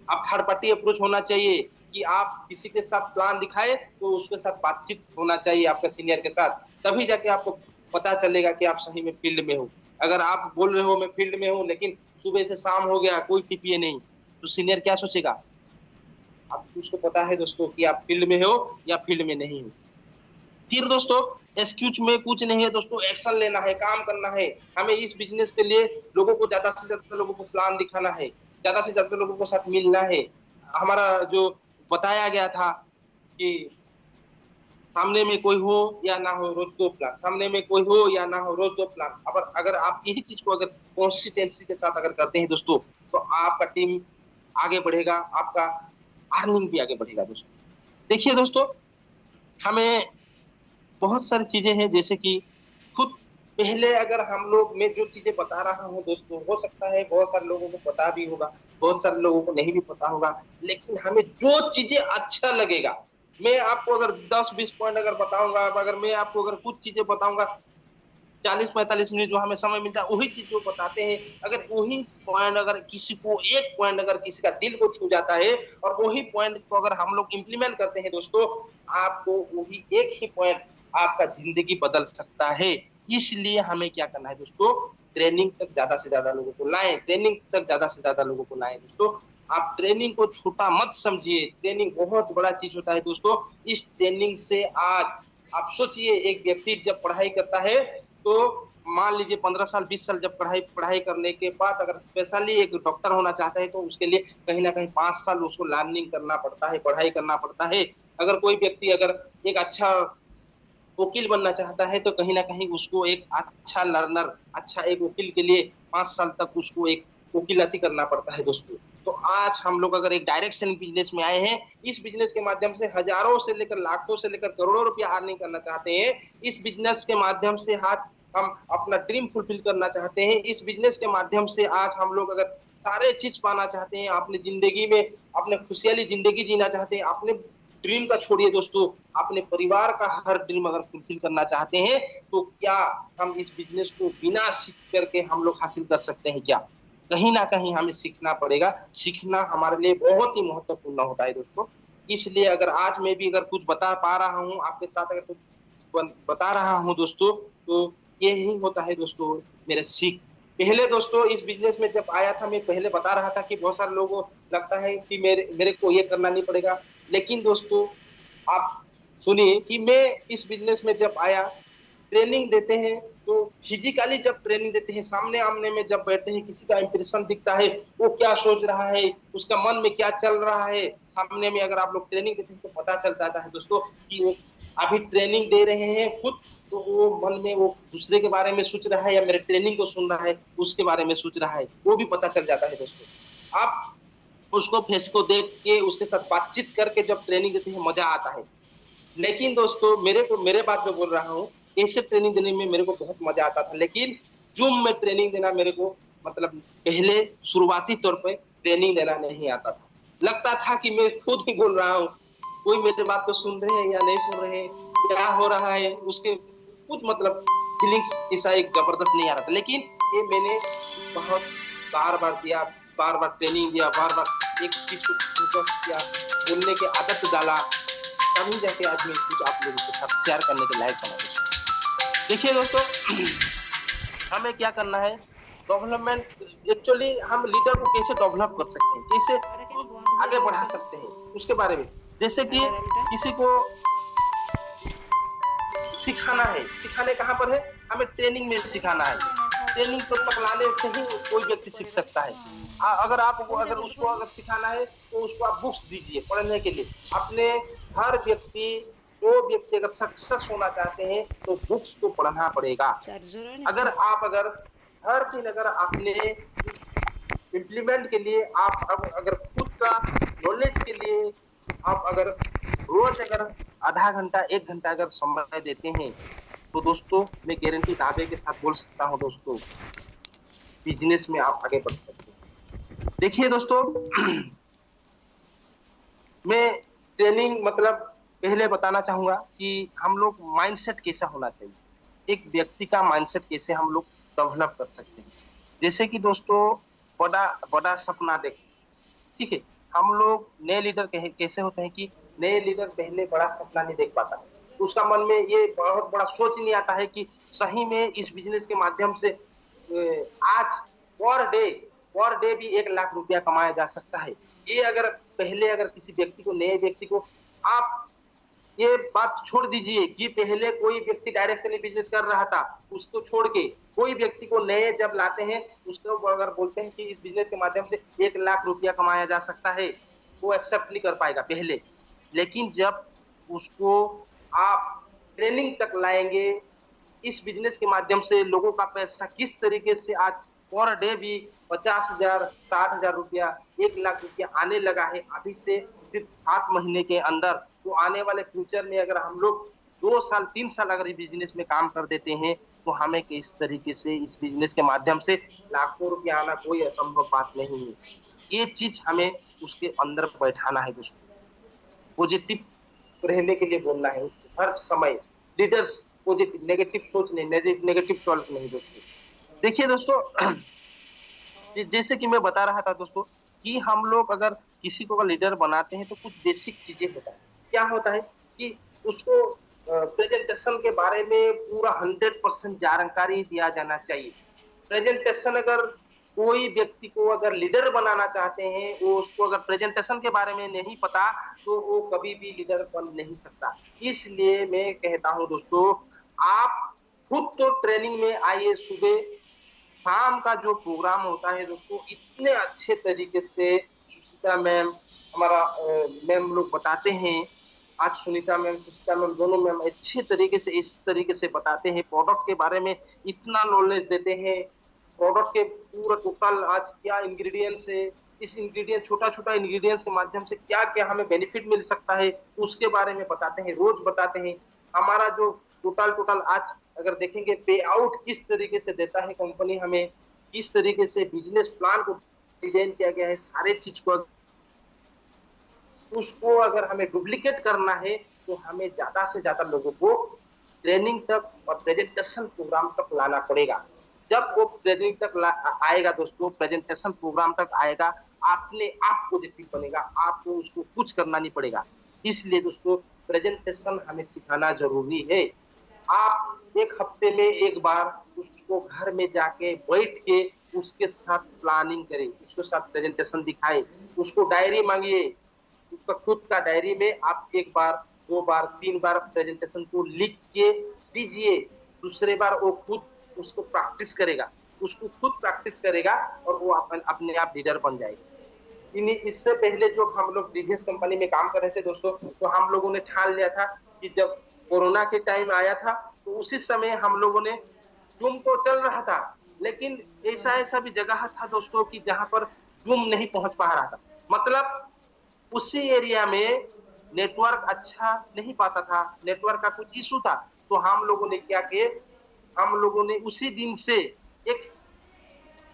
आप थर्ड पार्टी अप्रोच होना चाहिए, कि आप किसी के साथ प्लान दिखाए तो उसके साथ बातचीत होना चाहिए आपके सीनियर के साथ, तभी जाके आपको पता चलेगा कि आप सही में फील्ड में हो। अगर आप बोल रहे हो मैं फील्ड में हूँ, लेकिन सुबह से शाम हो गया कोई टीपीए नहीं, तो सीनियर क्या सोचेगा? आपको उसको पता है दोस्तों कि आप फील्ड में हो या फील्ड में नहीं हो। फिर दोस्तों, एक्सक्यूज में कुछ नहीं है दोस्तों, एक्शन लेना है, काम करना है। हमें इस बिजनेस के लिए लोगों को, ज्यादा से ज्यादा लोगों को प्लान दिखाना है, ज्यादा से ज्यादा लोगों के साथ मिलना है। हमारा जो बताया गया था कि सामने में कोई हो या ना हो रोज दो प्लान, सामने में कोई हो या ना हो रोज दो प्लान। अगर अगर आप यही चीज को अगर कंसिस्टेंसी के साथ अगर करते हैं दोस्तों, तो आपका टीम आगे बढ़ेगा, आपका अर्निंग भी आगे बढ़ेगा दोस्तों। देखिए दोस्तों, हमें बहुत सारी चीजें हैं, जैसे कि खुद पहले अगर हम लोग, मैं जो चीजें बता रहा हूँ दोस्तों, हो सकता है बहुत सारे लोगों को पता भी होगा, बहुत सारे लोगों को नहीं भी पता होगा, लेकिन हमें जो चीजें अच्छा लगेगा, मैं आपको अगर 10-20 पॉइंट अगर बताऊंगा, अगर मैं आपको अगर कुछ चीजें बताऊंगा, 40-45 मिनट जो हमें समय मिलता है वही चीज जो बताते हैं, अगर वही पॉइंट, अगर किसी को एक पॉइंट अगर किसी का दिल को छू जाता है, और वही पॉइंट को अगर हम लोग इम्प्लीमेंट करते हैं दोस्तों, आपको वही एक ही पॉइंट आपका जिंदगी बदल सकता है। इसलिए हमें क्या करना है दोस्तों, ट्रेनिंग तक ज्यादा से ज्यादा लोगों को लाएं, ट्रेनिंग तक ज्यादा से ज्यादा लोगों को लाएं दोस्तों। आप ट्रेनिंग को छोटा मत समझिए, ट्रेनिंग बहुत बड़ा चीज होता है दोस्तों। इस ट्रेनिंग से आज आप सोचिए, एक व्यक्ति जब पढ़ाई करता है, तो मान लीजिए 15 साल 20 साल जब पढ़ाई पढ़ाई करने के बाद अगर स्पेशली एक डॉक्टर होना चाहता है, तो उसके लिए कहीं ना कहीं 5 साल उसको लर्निंग करना पड़ता है, पढ़ाई करना पड़ता है। अगर कोई व्यक्ति अगर एक अच्छा वकील बनना चाहता है, तो कहीं ना कहीं उसको एक अच्छा लर्नर, अच्छा एक वकील के लिए 5 साल तक उसको एक वकीलाती करना पड़ता है दोस्तों। तो आज हम लोग अगर एक डायरेक्ट सेलिंग बिजनेस में आए हैं, इस बिजनेस के माध्यम से हजारों से लेकर लाखों से लेकर करोड़ों रुपया अर्निंग करना चाहते हैं, इस बिजनेस के माध्यम से हाथ हम अपना ड्रीम फुलफिल करना चाहते हैं, इस बिजनेस के माध्यम से आज हम लोग अगर सारे चीज पाना चाहते हैं अपनी जिंदगी में, अपने खुशहाली जिंदगी जीना चाहते हैं, अपने ड्रीम का छोड़िए दोस्तों, अपने परिवार का हर ड्रीम अगर फुलफिल करना चाहते हैं तो क्या हम इस बिजनेस को बिना सीख करके हम लोग हासिल कर सकते हैं क्या? कहीं ना कहीं हमें सीखना पड़ेगा। सीखना हमारे लिए बहुत ही महत्वपूर्ण होता है दोस्तों। इसलिए अगर आज मैं भी अगर कुछ बता पा रहा हूँ आपके साथ, अगर कुछ बता रहा हूँ दोस्तों, तो यही होता है दोस्तों मेरे सीख। पहले दोस्तों इस बिजनेस में जब आया था, मैं पहले बता रहा था कि बहुत सारे लोगों को लगता है कि मेरे मेरे को ये करना नहीं पड़ेगा। लेकिन दोस्तों आप सुनिए कि मैं इस बिजनेस में जब आया, ट्रेनिंग देते हैं तो फिजिकली जब ट्रेनिंग देते हैं, सामने आमने में जब बैठते हैं, किसी का इंप्रेशन दिखता है, वो क्या सोच रहा है, उसका मन में क्या चल रहा है, सामने में अगर आप लोग ट्रेनिंग देते हैं तो पता चल जाता है दोस्तों कि वो अभी ट्रेनिंग दे रहे हैं खुद, तो वो मन में वो दूसरे के बारे में सोच रहा है या मेरे ट्रेनिंग को सुन रहा है उसके बारे में सोच रहा है, वो भी पता चल जाता है दोस्तों। आप उसको फेस को देख के उसके साथ बातचीत करके जब ट्रेनिंग देते हैं मजा आता है। लेकिन दोस्तों मेरे बात में बोल रहा हूँ, ऐसे ट्रेनिंग देने में मेरे को बहुत मजा आता था, लेकिन जूम में ट्रेनिंग देना मेरे को मतलब पहले शुरुआती तौर पे ट्रेनिंग देना नहीं आता था। लगता था कि मैं खुद ही बोल रहा हूँ, कोई मेरे बात को सुन रहे हैं या नहीं सुन रहे हैं, क्या हो रहा है उसके कुछ मतलब फीलिंग्स ऐसा एक जबरदस्त नहीं आ रहा था। लेकिन ये मैंने बहुत बार बार किया, बार बार ट्रेनिंग दिया, बार बार एक चीज को फोकस किया, बोलने की आदत डाला, तभी जाके आज मैं कुछ आप लोगों के साथ शेयर करने के लायक बना दोस्तों। देखिए दोस्तों, हमें क्या करना है, डेवलपमेंट एक्चुअली हम लीडर को कैसे डेवलप कर सकते हैं, कैसे आगे बढ़ा सकते हैं उसके बारे में। जैसे कि किसी को सिखाना है, सिखाने कहाँ पर है, हमें ट्रेनिंग में सिखाना है। ट्रेनिंग तो तक लाने से ही कोई व्यक्ति सीख सकता है। अगर आपको अगर उसको अगर सिखाना है तो उसको आप बुक्स दीजिए पढ़ने के लिए। अपने हर व्यक्ति, जो व्यक्ति अगर सक्सेस होना चाहते हैं तो बुक्स को पढ़ना पड़ेगा। अगर हर दिन अगर आपने इम्प्लीमेंट के लिए आप अगर खुद का नॉलेज के लिए आप अगर रोज अगर आधा घंटा 1 घंटा अगर समय देते हैं तो दोस्तों मैं गारंटी दावे के साथ बोल सकता हूं दोस्तों, बिजनेस में आप आगे बढ़ सकते हैं। देखिए दोस्तों, मैं ट्रेनिंग मतलब पहले बताना चाहूंगा कि हम लोग माइंडसेट कैसा होना चाहिए, एक व्यक्ति का माइंडसेट कैसे हम लोग डेवलप कर सकते हैं। जैसे कि दोस्तों बड़ा बड़ा सपना देख, ठीक है, हम लोग नए लीडर कैसे होते हैं कि नए लीडर पहले बड़ा सपना नहीं देख पाता, उसका मन में ये बहुत बड़ा सोच नहीं आता है कि सही में इस बिजनेस के माध्यम से आज पर डे भी 1 लाख रुपया कमाया जा सकता है। ये अगर पहले अगर किसी व्यक्ति को, नए व्यक्ति को, आप ये बात छोड़ दीजिए कि पहले कोई व्यक्ति डायरेक्ट सेलिंग बिजनेस कर रहा था, उसको छोड़ के कोई व्यक्ति को नए जब लाते हैं उसको अगर बोलते हैं कि इस बिजनेस के माध्यम से 1 लाख रुपया कमाया जा सकता है, वो एक्सेप्ट नहीं कर पाएगा पहले। लेकिन जब उसको आप ट्रेनिंग तक लाएंगे, इस बिजनेस के माध्यम से लोगों का पैसा किस तरीके से आज पर डे भी 50,000 60,000 रुपया 1 लाख रुपया आने लगा है अभी से सिर्फ 7 महीने के अंदर। तो आने वाले फ्यूचर में अगर हम लोग 2 साल 3 साल अगर बिजनेस में काम कर देते हैं तो हमें किस तरीके से इस बिजनेस के माध्यम से लाखों रुपया आना कोई असंभव बात नहीं है। ये चीज हमें उसके अंदर बैठाना है दोस्तों, पॉजिटिव रहने के लिए बोलना है उसको हर समय। लीडर्स पॉजिटिव, नेगेटिव सोच नहीं, नेगेटिव टॉक नहीं दोस्तों। देखिए दोस्तों, जैसे कि मैं बता रहा था दोस्तों कि हम लोग अगर किसी को लीडर बनाते हैं तो कुछ बेसिक चीजें होता है। क्या होता है कि उसको प्रेजेंटेशन के बारे में पूरा 100% जानकारी दिया जाना चाहिए। प्रेजेंटेशन अगर कोई व्यक्ति को अगर लीडर बनाना चाहते हैं, वो उसको अगर प्रेजेंटेशन के बारे में नहीं पता तो वो कभी भी लीडर बन नहीं सकता। इसलिए मैं कहता हूं दोस्तों, आप खुद तो ट्रेनिंग में आइए, सुबह शाम का जो प्रोग्राम होता है दोस्तों इतने अच्छे तरीके से सुचिता मैम, हमारा मैम लोग बताते हैं। आज सुनीता मैम, सुचिता मैम दोनों मैम अच्छे तरीके से इस तरीके से बताते हैं, प्रोडक्ट के बारे में इतना नॉलेज देते हैं, प्रोडक्ट के पूरा टोटल आज क्या इंग्रेडिएंट्स है, इस इंग्रेडिएंट छोटा छोटा इंग्रेडिएंट्स के माध्यम से क्या क्या हमें बेनिफिट मिल सकता है उसके बारे में बताते हैं, रोज बताते हैं। हमारा जो टोटल आज अगर देखेंगे पे आउट किस तरीके से देता है कंपनी हमें, किस तरीके से बिजनेस प्लान को डिजाइन किया गया है, सारे चीज को उसको अगर हमें डुप्लीकेट करना है तो हमें ज्यादा से ज्यादा लोगों को ट्रेनिंग तक और प्रेजेंटेशन प्रोग्राम तक लाना पड़ेगा। जब वो ट्रेनिंग तक आएगा दोस्तों, प्रेजेंटेशन प्रोग्राम तक आएगा, अपने आप पॉजिटिव बनेगा, आपको उसको कुछ करना नहीं पड़ेगा। इसलिए दोस्तों प्रेजेंटेशन हमें सिखाना जरूरी है। आप एक हफ्ते में एक बार उसको घर में जाके बैठ के उसके साथ प्लानिंग करें, उसके साथ प्रेजेंटेशन दिखाएं, उसको डायरी मांगिए, उसका खुद का डायरी में आप एक बार, दो बार, तीन बार प्रेजेंटेशन को लिख के दीजिए। दूसरे बार वो खुद उसको प्रैक्टिस करेगा, उसको खुद प्रैक्टिस करेगा और वो अपने आप लीडर बन जाएगा। इससे पहले जो हम लोग प्रीवियस कंपनी में काम कर रहे थे दोस्तों, तो हम लोगों ने ठान लिया था कि जब कोरोना के टाइम आया था तो उसी समय हम लोगों ने, जूम तो चल रहा था लेकिन ऐसा ऐसा भी जगह था दोस्तों कि जहां पर जूम नहीं पहुंच पा रहा था। मतलब उसी एरिया में नेटवर्क अच्छा नहीं पाता था, नेटवर्क का कुछ इशू था। तो हम लोगों ने क्या किए, हम लोगों ने उसी दिन से एक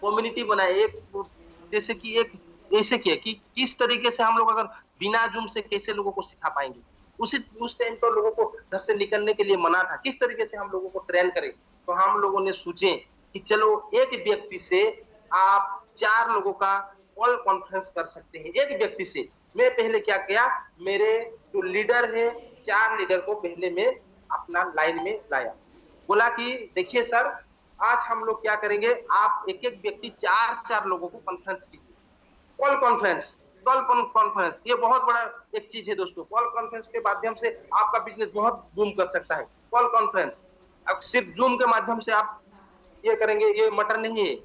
कम्युनिटी बनाई, एक जैसे कि एक ऐसे किया कि किस तरीके से हम लोग अगर बिना जूम से कैसे लोगों को सिखा पाएंगे। उस टाइम तो लोगों को घर से निकलने के लिए मना था, किस तरीके से हम लोगों को ट्रेन करें। तो हम लोगों ने सोचे कि चलो एक व्यक्ति से आप 4 लोगों का कॉल कॉन्फ्रेंस कर सकते हैं। एक व्यक्ति से मैं पहले क्या किया, मेरे जो लीडर है 4 लीडर को पहले मैं अपना लाइन में लाया, बोला कि देखिए सर, आज हम लोग क्या करेंगे, आप एक एक व्यक्ति 4 लोगों को कॉन्फ्रेंस कीजिए। कॉल कॉन्फ्रेंस, कॉल कॉन्फ्रेंस ये बहुत बड़ा एक चीज है दोस्तों। कॉल कॉन्फ्रेंस के माध्यम से आपका बिजनेस बहुत बूम कर सकता है। कॉल कॉन्फ्रेंस, अब सिर्फ जूम के माध्यम से आप ये करेंगे ये मटर नहीं है,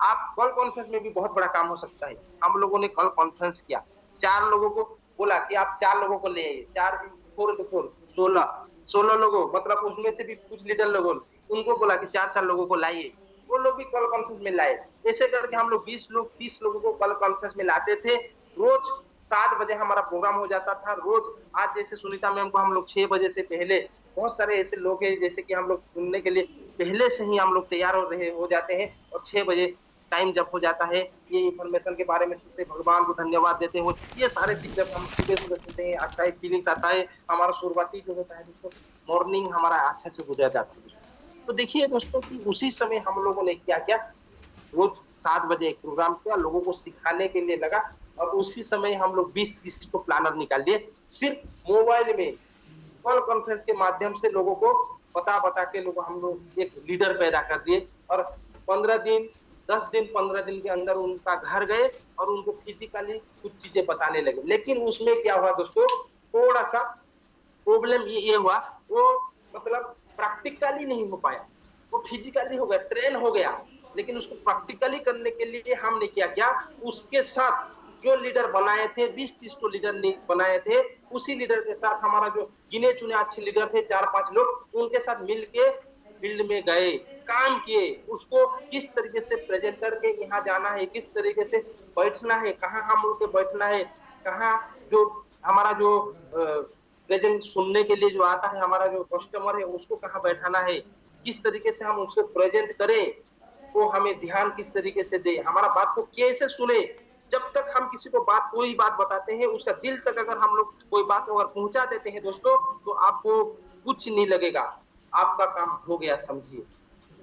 आप कॉल कॉन्फ्रेंस में भी बहुत बड़ा काम हो सकता है। हम लोगों ने कॉल कॉन्फ्रेंस किया, 4 लोगों को बोला कि आप 4 लोगों को ले आइए, 4 4 16 लोगों, मतलब उसमें से भी कुछ लीडर लोगों, उनको बोला कि 4 लोगों को लाइए, वो लोग भी कॉल कॉन्फ्रेंस में लाए। ऐसे करके हम लोग 20 लोग 30 लोगों को कॉल कॉन्फ्रेंस में लाते थे। रोज 7 बजे हमारा प्रोग्राम हो जाता था रोज। आज जैसे सुनीता मैम को हम लोग 6 बजे से पहले, बहुत सारे ऐसे लोग हैं जैसे कि हम लोग सुनने के लिए पहले से ही हम लोग तैयार हो जाते हैं और 6 बजे टाइम जब हो जाता है, ये इन्फॉर्मेशन के बारे में सुनते, भगवान को धन्यवाद देते हो, ये सारे चीज जब हम सुबह सुबह सुनते हैं, अच्छा एक फीलिंग्स आता है, हमारा शुरुआती जो होता है दोस्तों, मॉर्निंग हमारा अच्छा से गुजर जाता है। तो देखिए दोस्तों कि उसी समय हम लोगों ने क्या किया, रोज 7 बजे एक प्रोग्राम किया, लोगों को सिखाने के लिए लगा और उसी समय हम लोग 20-30 को प्लानर निकाल दिए। सिर्फ मोबाइल में कॉल कॉन्फ्रेंस के माध्यम से लोगों को बता के लोग हम लोग एक लीडर पैदा कर दिए और 15 दिन 10 दिन 15 दिन के अंदर उनका घर गए और उनको फिजिकली कुछ चीजें बताने लगे। लेकिन उसमें क्या हुआ दोस्तों, थोड़ा सा प्रॉब्लम ये हुआ, वो मतलब प्रैक्टिकली नहीं हो पाया, वो फिजिकली हो गया, ट्रेन हो गया, लेकिन उसको प्रैक्टिकली करने के लिए हमने क्या किया, उसके साथ जो लीडर बनाए थे 20-30 को लीडर बनाए थे, उसी लीडर के साथ हमारा जो गिने चुने अच्छे लीडर थे 4-5 लोग, उनके साथ मिलके फील्ड में गए, काम किए, उसको किस तरीके से प्रेजेंट करके यहाँ जाना है, किस तरीके से बैठना है, कहाँ हम लोग के बैठना है, कहाँ जो हमारा जो प्रेजेंट सुनने के लिए जो आता है हमारा जो कस्टमर है उसको कहाँ बैठाना है, किस तरीके से हम उसको प्रेजेंट करें, वो हमें ध्यान किस तरीके से दे, हमारा बात को कैसे सुने। जब तक हम किसी को बात कोई बात बताते हैं, उसका दिल तक अगर हम लोग कोई बात अगर पहुंचा देते हैं दोस्तों, तो आपको कुछ नहीं लगेगा, आपका काम हो गया समझिए,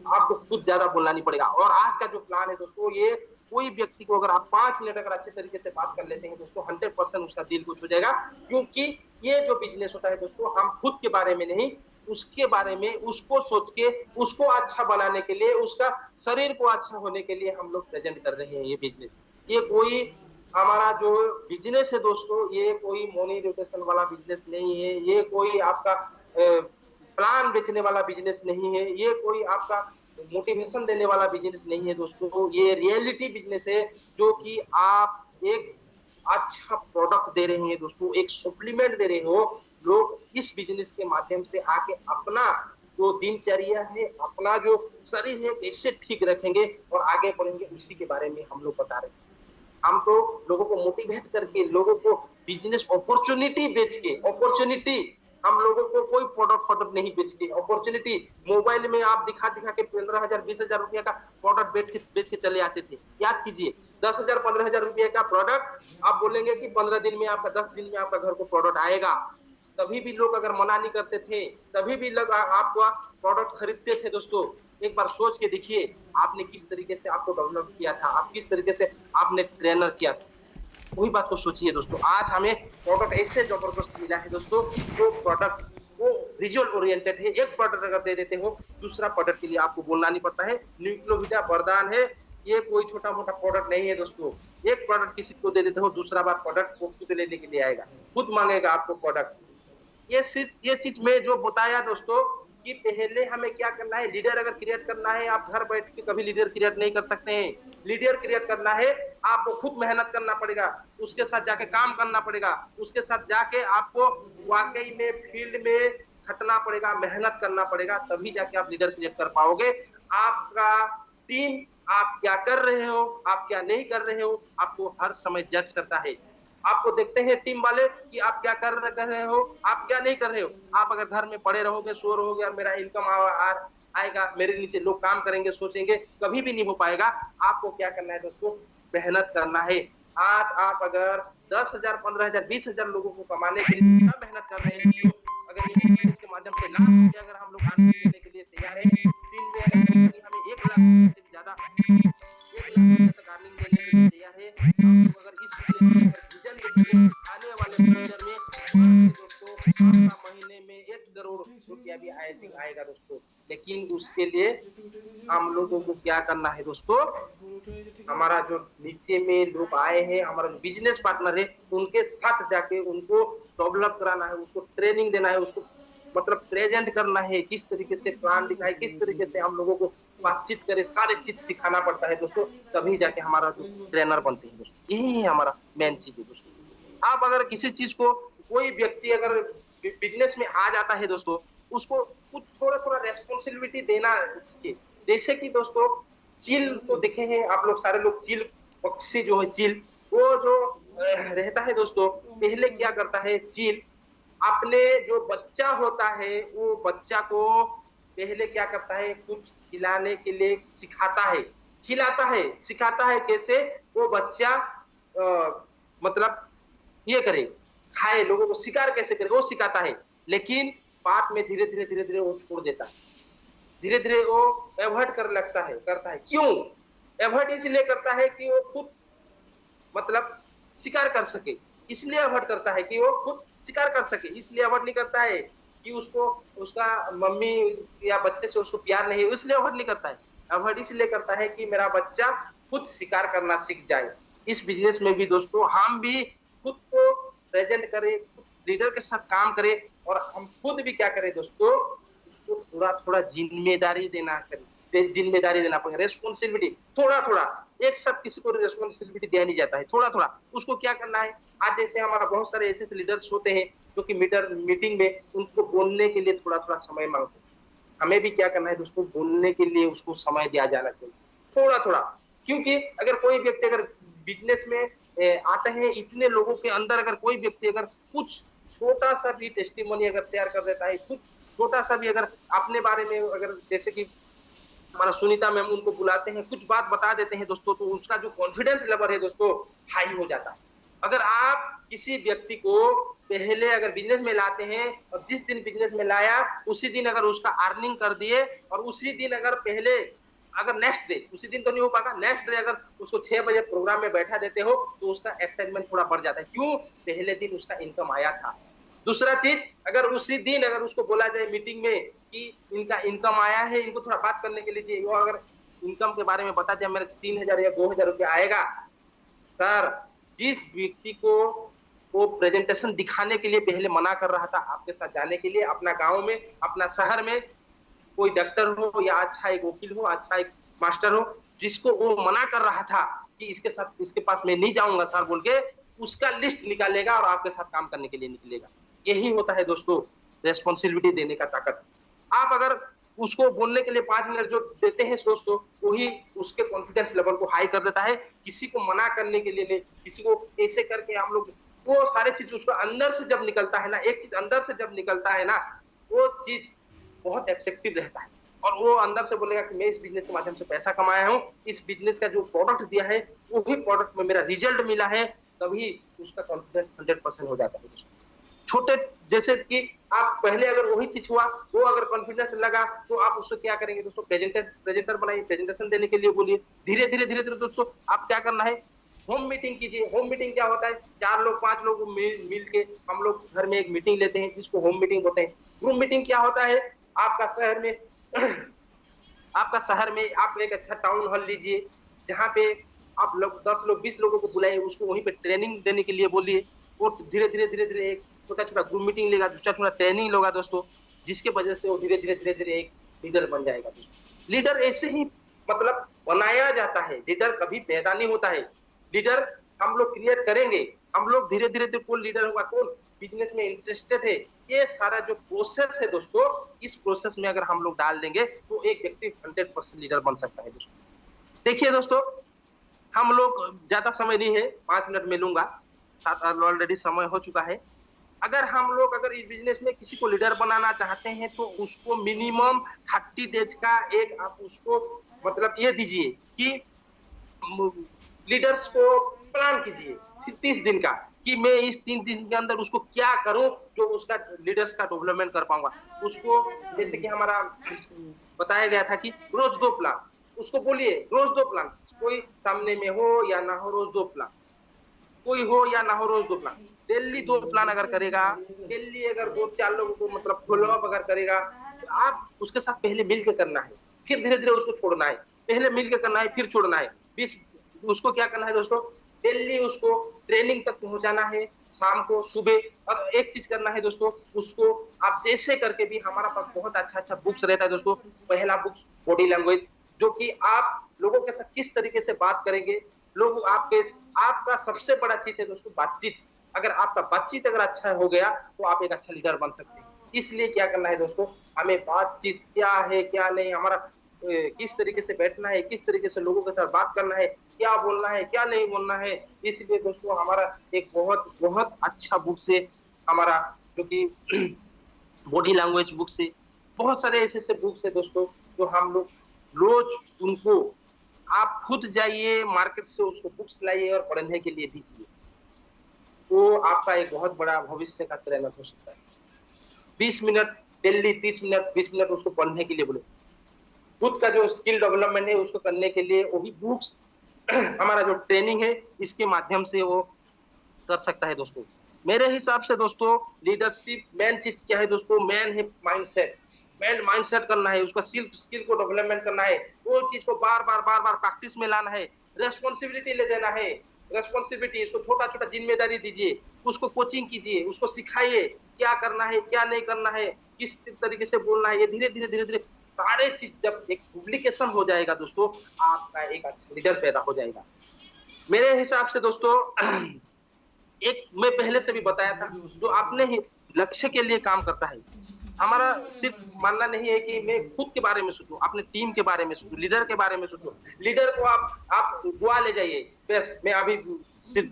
आपको कुछ ज्यादा बोलना नहीं पड़ेगा। और आज का जो प्लान है दोस्तों, ये कोई व्यक्ति को अगर आप 5 मिनट अगर अच्छे तरीके से बात कर लेते हैं दोस्तों, 100% उसका दिल खुश हो जाएगा। क्योंकि ये जो बिजनेस होता है दोस्तों, हम खुद के बारे में नहीं, उसके बारे में, उसको सोच के, उसको अच्छा बनाने के लिए, उसका शरीर को अच्छा होने के लिए हम लोग प्रेजेंट कर रहे हैं ये बिजनेस। ये कोई हमारा जो बिजनेस है दोस्तों, ये कोई मनी रोटेशन वाला बिजनेस नहीं है, ये कोई आपका प्लान बेचने वाला बिजनेस नहीं है, ये कोई आपका मोटिवेशन देने वाला बिजनेस नहीं है दोस्तों, ये रियलिटी बिजनेस है, जो कि आप एक अच्छा प्रोडक्ट दे रहे हैं दोस्तों, एक सप्लीमेंट दे रहे हो। लोग इस बिजनेस के माध्यम से आके अपना जो दिनचर्या है, अपना जो शरीर है कैसे ठीक रखेंगे और आगे बढ़ेंगे, उसी के बारे में हम लोग बता रहे हैं। हम तो लोगों को मोटिवेट करके, लोगों को बिजनेस अपॉर्चुनिटी बेच के, अपॉर्चुनिटी, हम लोगों को कोई प्रोडक्ट नहीं बेच के, अपॉर्चुनिटी मोबाइल में आप दिखा के 15,000 20,000 रुपया का प्रोडक्ट बेच के चले आते थे। याद कीजिए, 10,000 15,000 रुपये का प्रोडक्ट आप बोलेंगे कि 15 दिन में आपका 10 दिन में आपका घर को प्रोडक्ट आएगा, तभी भी लोग अगर मना नहीं करते थे, तभी भी लोग आपका प्रोडक्ट खरीदते थे। दोस्तों एक बार सोच के देखिए, आपने किस तरीके से आपको डेवलप किया था, आप किस तरीके से आपने ट्रेनर किया था, वही बात को सोचिए दोस्तों। आज हमें प्रोडक्ट ऐसे जबरदस्त मिला है दोस्तों, जो प्रोडक्ट वो रिजल्ट ओरिएंटेड है। एक प्रोडक्ट अगर दे देते हो, दूसरा प्रोडक्ट के लिए आपको बोलना नहीं पड़ता है। न्यूक्लोविटा वरदान है, ये कोई छोटा मोटा प्रोडक्ट नहीं है दोस्तों। एक प्रोडक्ट किसी को दे देते हो, दूसरा बार प्रोडक्ट वो खुद लेने के लिए आएगा, खुद मांगेगा आपको प्रोडक्ट। ये चीज में जो बताया दोस्तों कि पहले हमें क्या करना है, लीडर अगर क्रिएट करना है, आप घर बैठ के कभी लीडर क्रिएट नहीं कर सकते हैं। लीडर क्रिएट करना है, आपको खुद मेहनत करना पड़ेगा, उसके साथ जाके काम करना पड़ेगा, उसके साथ जाके आपको वाकई में फील्ड में खटना पड़ेगा, मेहनत करना पड़ेगा, तभी जाके आप लीडर क्रिएट कर पाओगे। आपका टीम आप क्या कर रहे हो, आप क्या नहीं कर रहे हो, आपको हर समय जज करता है। आपको देखते हैं टीम वाले कि आप क्या कर रहे हो, आप क्या नहीं कर रहे हो। आप अगर घर में पड़े रहोगे, सो रहोगे और मेरा इनकम आएगा, मेरे नीचे लोग काम करेंगे, सोचेंगे, कभी भी नहीं हो पाएगा। आपको क्या करना है दोस्तों, मेहनत करना है। आज आप अगर 10,000 15,000 20,000 लोगों को कमाने के लिए इतना मेहनत कर रहे हैं दोस्तों, अगर ये बिजनेस के माध्यम से लाख रुपया अगर हम लोग अर्निंग देने के लिए तैयार है, दिन में अगर कंपनी हमें 1 लाख रुपये से भी ज्यादा 1 लाख रुपये तक अर्निंग देने के लिए तैयार है, आप लोग अगर इस बिजनेस में अगर विजन देखिए, आने वाले फ्यूचर में दोस्तों आपका महीने में 1 करोड़ रुपया भी आएगा दोस्तों। लेकिन उसके लिए हम लोगों को क्या करना है दोस्तों, हमारा जो नीचे में लोग आए हैं, हमारा जो बिजनेस पार्टनर है, उनके साथ जाके उनको डेवलप कराना है, उसको ट्रेनिंग देना है, उसको मतलब प्रेजेंट करना है, किस तरीके से प्लान दिखाए, किस तरीके से हम लोगों को बातचीत करे, सारे चीज सिखाना पड़ता है दोस्तों, तभी जाके हमारा जो ट्रेनर बनते हैं दोस्तों। यही है हमारा मेन चीज है दोस्तों। आप अगर किसी चीज को, कोई व्यक्ति अगर बिजनेस में आ जाता है दोस्तों, उसको कुछ थोड़ा थोड़ा रेस्पॉन्सिबिलिटी देना सीखे। जैसे कि दोस्तों चील को देखे हैं आप लोग, सारे लोग चील पक्षी जो है चील, वो जो रहता है दोस्तों, पहले क्या करता है चील, अपने जो बच्चा होता है वो बच्चा को पहले क्या करता है, कुछ खिलाने के लिए सिखाता है, खिलाता है, सिखाता है कैसे वो बच्चा मतलब ये करे, खाए, लोगों को शिकार कैसे करे वो सिखाता है। लेकिन बाद में धीरे धीरे वो छोड़ देता है, धीरे धीरे वो एवॉइड करता है। क्यों एवॉइड इसलिए करता है कि वो खुद मतलब शिकार कर सके, इसलिए अवॉइड करता है कि वो खुद शिकार कर सके, इसलिए अवॉइड नहीं करता है कि उसको उसका मम्मी या बच्चे से उसको प्यार नहीं है, इसलिए अवॉइड नहीं करता है। अवॉइड इसलिए करता है कि मेरा बच्चा खुद शिकार करना सीख जाए। इस बिजनेस में भी दोस्तों हम भी खुद को प्रेजेंट करें, लीडर के साथ काम करें, और हम खुद भी क्या करें दोस्तों, उसको थोड़ा थोड़ा जिम्मेदारी देना पड़ेगा, रेस्पॉन्सिबिलिटी थोड़ा थोड़ा, एक साथ किसी को रेस्पॉन्सिबिलिटी दिया नहीं जाता है, थोड़ा थोड़ा उसको क्या करना है। आज जैसे हमारा बहुत सारे ऐसे लीडर्स होते हैं जो कि मीटिंग में उनको बोलने के लिए थोड़ा थोड़ा समय मांगते हैं। हमें भी क्या करना है दोस्तों, बोलने के लिए उसको समय दिया जाना चाहिए थोड़ा थोड़ा। क्योंकि अगर कोई व्यक्ति अगर बिजनेस में आते हैं, इतने लोगों के अंदर अगर कोई व्यक्ति अगर कुछ छोटा सा भी टेस्टिमोनी अगर शेयर कर देता है, कुछ छोटा सा भी अगर अपने बारे में, अगर जैसे कि हमारा सुनीता मैम, उनको बुलाते हैं, कुछ बात बता देते हैं दोस्तों, तो उसका जो कॉन्फिडेंस लेवल है दोस्तों हाई हो जाता है। अगर आप किसी व्यक्ति को पहले अगर बिजनेस में लाते हैं और जिस दिन बिजनेस में लाया उसी दिन अगर उसका अर्निंग कर दिए, और उसी दिन अगर पहले अगर नेक्स्ट डे, उसी दिन तो नहीं हो पाएगा, नेक्स्ट डे अगर उसको 6 बजे प्रोग्राम में बैठा देते हो, तो उसका एक्साइटमेंट थोड़ा बढ़ जाता है। क्यों, पहले दिन उसका इनकम आया था। दूसरा चीज, अगर उसी दिन अगर उसको बोला जाए मीटिंग में कि इनका इनकम आया है, इनको थोड़ा बात करने के लिए, वो अगर इनकम के बारे में बता दिया मेरे 3,000 या 2,000 रुपया आएगा, सर जिस व्यक्ति को वो प्रेजेंटेशन दिखाने के लिए पहले मना कर रहा था आपके साथ जाने के लिए, अपना गांव में, अपना शहर में कोई डॉक्टर हो या अच्छा एक वकील हो, अच्छा एक मास्टर हो, जिसको वो मना कर रहा था कि इसके साथ, इसके पास मैं नहीं जाऊंगा सर बोल के, उसका लिस्ट निकालेगा और आपके साथ काम करने के लिए निकलेगा। यही होता है दोस्तों रेस्पॉन्सिबिलिटी देने का ताकत। आप अगर उसको बोलने के लिए 5 मिनट जो देते हैं दोस्तों, वही उसके कॉन्फिडेंस लेवल को हाई कर देता है। किसी को मना करने के लिए, किसी को ऐसे करके हम लोग, वो सारी चीज उसको अंदर से जब निकलता है ना, एक चीज अंदर से जब निकलता है ना, वो चीज बहुत इफेक्टिव रहता है। और वो अंदर से बोलेगा कि मैं इस बिजनेस के माध्यम से पैसा कमाया हूँ, इस बिजनेस का जो प्रोडक्ट दिया है वही प्रोडक्ट में मेरा रिजल्ट मिला है, तभी उसका कॉन्फिडेंस 100% हो जाता है। छोटे जैसे कि आप पहले अगर वही चीज हुआ, वो अगर कॉन्फिडेंस लगा, तो आप उसको क्या करेंगे दोस्तों, प्रेजेंटर बनाइए, प्रेजेंटेशन देने के लिए बोलिए। धीरे धीरे धीरे धीरे दोस्तों आप क्या करना है, होम मीटिंग कीजिए। होम मीटिंग क्या होता है, 4 लोग 5 लोग मिल के हम लोग घर में एक मीटिंग लेते हैं, जिसको होम मीटिंग बोलते हैं। ग्रुप मीटिंग क्या होता है, आपका शहर में आपका शहर में आप एक अच्छा टाउन हॉल लीजिए, जहाँ पे आप लोग 10 लोग 20 लोगों को बुलाइए, उसको वहीं पे ट्रेनिंग देने के लिए बोलिए। वो धीरे धीरे धीरे धीरे एक छोटा छोटा ग्रुप मीटिंग लेगा, छोटा छोटा ट्रेनिंग लेगा दोस्तों, जिसके वजह से वो धीरे धीरे धीरे धीरे एक लीडर बन जाएगा दोस्तों। लीडर ऐसे ही मतलब बनाया जाता है, लीडर कभी पैदा नहीं होता है। लीडर हम लोग क्रिएट करेंगे, हम लोग धीरे धीरे धीरे कौन लीडर होगा, कौन बिजनेस में इंटरेस्टेड है, ये सारा जो प्रोसेस है दोस्तों, इस प्रोसेस में अगर हम लोग डाल देंगे तो एक व्यक्ति 100% लीडर बन सकता है दोस्तों। देखिए दोस्तों, हम लोग ज्यादा समय नहीं है, 5 मिनट में लूंगा, ऑलरेडी समय हो चुका है। अगर हम लोग अगर इस बिजनेस में किसी को लीडर बनाना चाहते हैं तो उसको मिनिमम 30 डेज का एक आप उसको मतलब ये दीजिए कि लीडर्स को प्लान कीजिए 30 दिन का, कि मैं इस 3 दिन के अंदर उसको क्या करूं जो उसका लीडर्स का डेवलपमेंट कर पाऊंगा। उसको जैसे कि हमारा बताया गया था कि रोज 2 प्लान, उसको बोलिए रोज 2 प्लान, कोई सामने में हो या ना हो, रोज 2 प्लान, कोई हो या ना हो, रोज 2 प्लान। डेली 2 प्लान अगर करेगा, डेली अगर 2-4 लोगों को मतलब फॉलो अप अगर करेगा, तो आप उसके साथ पहले मिलकर करना है, फिर धीरे धीरे उसको छोड़ना है, पहले मिलकर करना है फिर छोड़ना है। उसको क्या करना है दोस्तों, डेली उसको ट्रेनिंग तक पहुंचाना है, शाम को सुबह। और एक चीज करना है दोस्तों, उसको आप जैसे करके भी, हमारा पास बहुत अच्छा अच्छा बुक्स रहता है दोस्तों। पहला बुक्स बॉडी लैंग्वेज, जो कि आप लोगों के साथ किस तरीके से बात करेंगे, लोग आपका सबसे बड़ा चीज है दोस्तों बातचीत। अगर आपका बातचीत अगर अच्छा हो गया तो आप एक अच्छा लीडर बन सकते हैं। इसलिए क्या करना है दोस्तों, हमें बातचीत क्या है क्या नहीं, हमारा किस तरीके से बैठना है, किस तरीके से लोगों के साथ बात करना है, क्या बोलना है क्या नहीं बोलना है। इसलिए दोस्तों हमारा एक बहुत बहुत अच्छा बुक से हमारा जो कि बॉडी लैंग्वेज बुक से, बहुत सारे ऐसे ऐसे बुक्स है दोस्तों जो हम लोग रोज उनको, आप खुद जाइए मार्केट से उसको बुक्स लाइए और पढ़ने के लिए दीजिए, तो आपका एक बहुत बड़ा भविष्य का ट्रेनर हो सकता है। 20 मिनट डेली, 30 मिनट 20 मिनट उसको पढ़ने के लिए बोले। खुद का जो स्किल डेवलपमेंट है उसको करने के लिए वही बुक्स हमारा जो ट्रेनिंग है इसके माध्यम से वो कर सकता है दोस्तों। मेरे हिसाब से दोस्तों लीडरशिप मेन चीज क्या है दोस्तों, मेन है माइंडसेट। मेन माइंडसेट करना है, उसका स्किल को डेवलपमेंट करना है, वो चीज को बार बार प्रैक्टिस में लाना है, रेस्पॉन्सिबिलिटी ले देना है। रेस्पॉन्सिबिलिटी, इसको छोटा छोटा जिम्मेदारी दीजिए, उसको कोचिंग कीजिए, उसको सिखाइए क्या करना है क्या नहीं करना है, किस तरीके से बोलना है। ये धीरे धीरे धीरे धीरे सारे चीज जब एक पब्लिकेशन हो जाएगा दोस्तों, आपका एक अच्छा लीडर पैदा हो जाएगा। मेरे हिसाब से दोस्तों एक मैं पहले से भी बताया था, जो अपने ही लक्ष्य के लिए काम करता है। हमारा सिर्फ मानना नहीं है कि मैं खुद के बारे में सोचूं, अपने टीम के बारे में सोचूं, लीडर के बारे में सोचूं। लीडर को आप गोवा ले जाइए। बस मैं अभी सिर्फ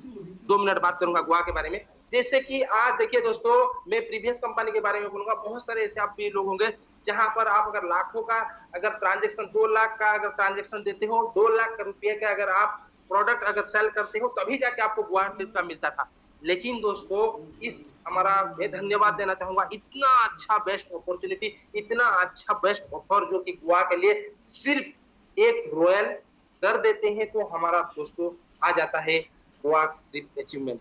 2 मिनट बात करूंगा गोवा के बारे में। जैसे कि आज देखिए दोस्तों, मैं प्रीवियस कंपनी के बारे में बोलूंगा। बहुत सारे ऐसे आप भी लोग होंगे जहां पर आप अगर लाखों का अगर ट्रांजेक्शन, 2 लाख का अगर ट्रांजेक्शन देते हो, 2 लाख रुपए का अगर आप प्रोडक्ट अगर सेल करते हो, तभी जाके आपको गोवा ट्रिप का मिलता था। लेकिन दोस्तों इस हमारा मैं धन्यवाद देना चाहूंगा, इतना अच्छा बेस्ट अपॉर्चुनिटी, इतना अच्छा बेस्ट ऑफर जो कि गोवा के लिए सिर्फ एक रॉयल कर देते हैं, तो हमारा दोस्तों आ जाता है गोवा ट्रिप अचीवमेंट।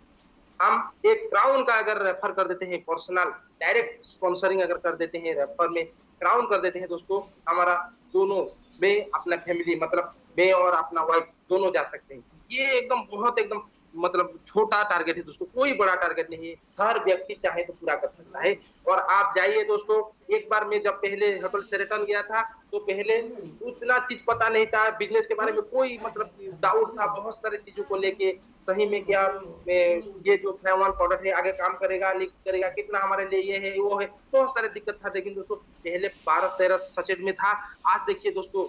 हम एक क्राउन का अगर रेफर कर देते हैं, पर्सनल डायरेक्ट स्पॉन्सरिंग अगर कर देते हैं, रेफर में क्राउन कर देते हैं दोस्तों, हमारा दोनों में अपना फैमिली मतलब मैं और अपना वाइफ दोनों जा सकते हैं। ये एकदम बहुत एकदम मतलब छोटा टारगेट है दोस्तों, कोई बड़ा टारगेट नहीं है, हर व्यक्ति चाहे तो पूरा कर सकता है। और आप जाइए दोस्तों। एक बार मैं जब पहले होटल शेरेटन गया था, तो पहले उतना चीज पता नहीं था बिजनेस के बारे में, कोई मतलब डाउट था बहुत सारी चीजों को लेके, सही में क्या ये जो फ्लेवन प्रोडक्ट है आगे काम करेगा नहीं करेगा, कितना हमारे लिए ये है वो है, बहुत सारे दिक्कत था। लेकिन दोस्तों पहले 12-13 सचेट में था, आज देखिए दोस्तों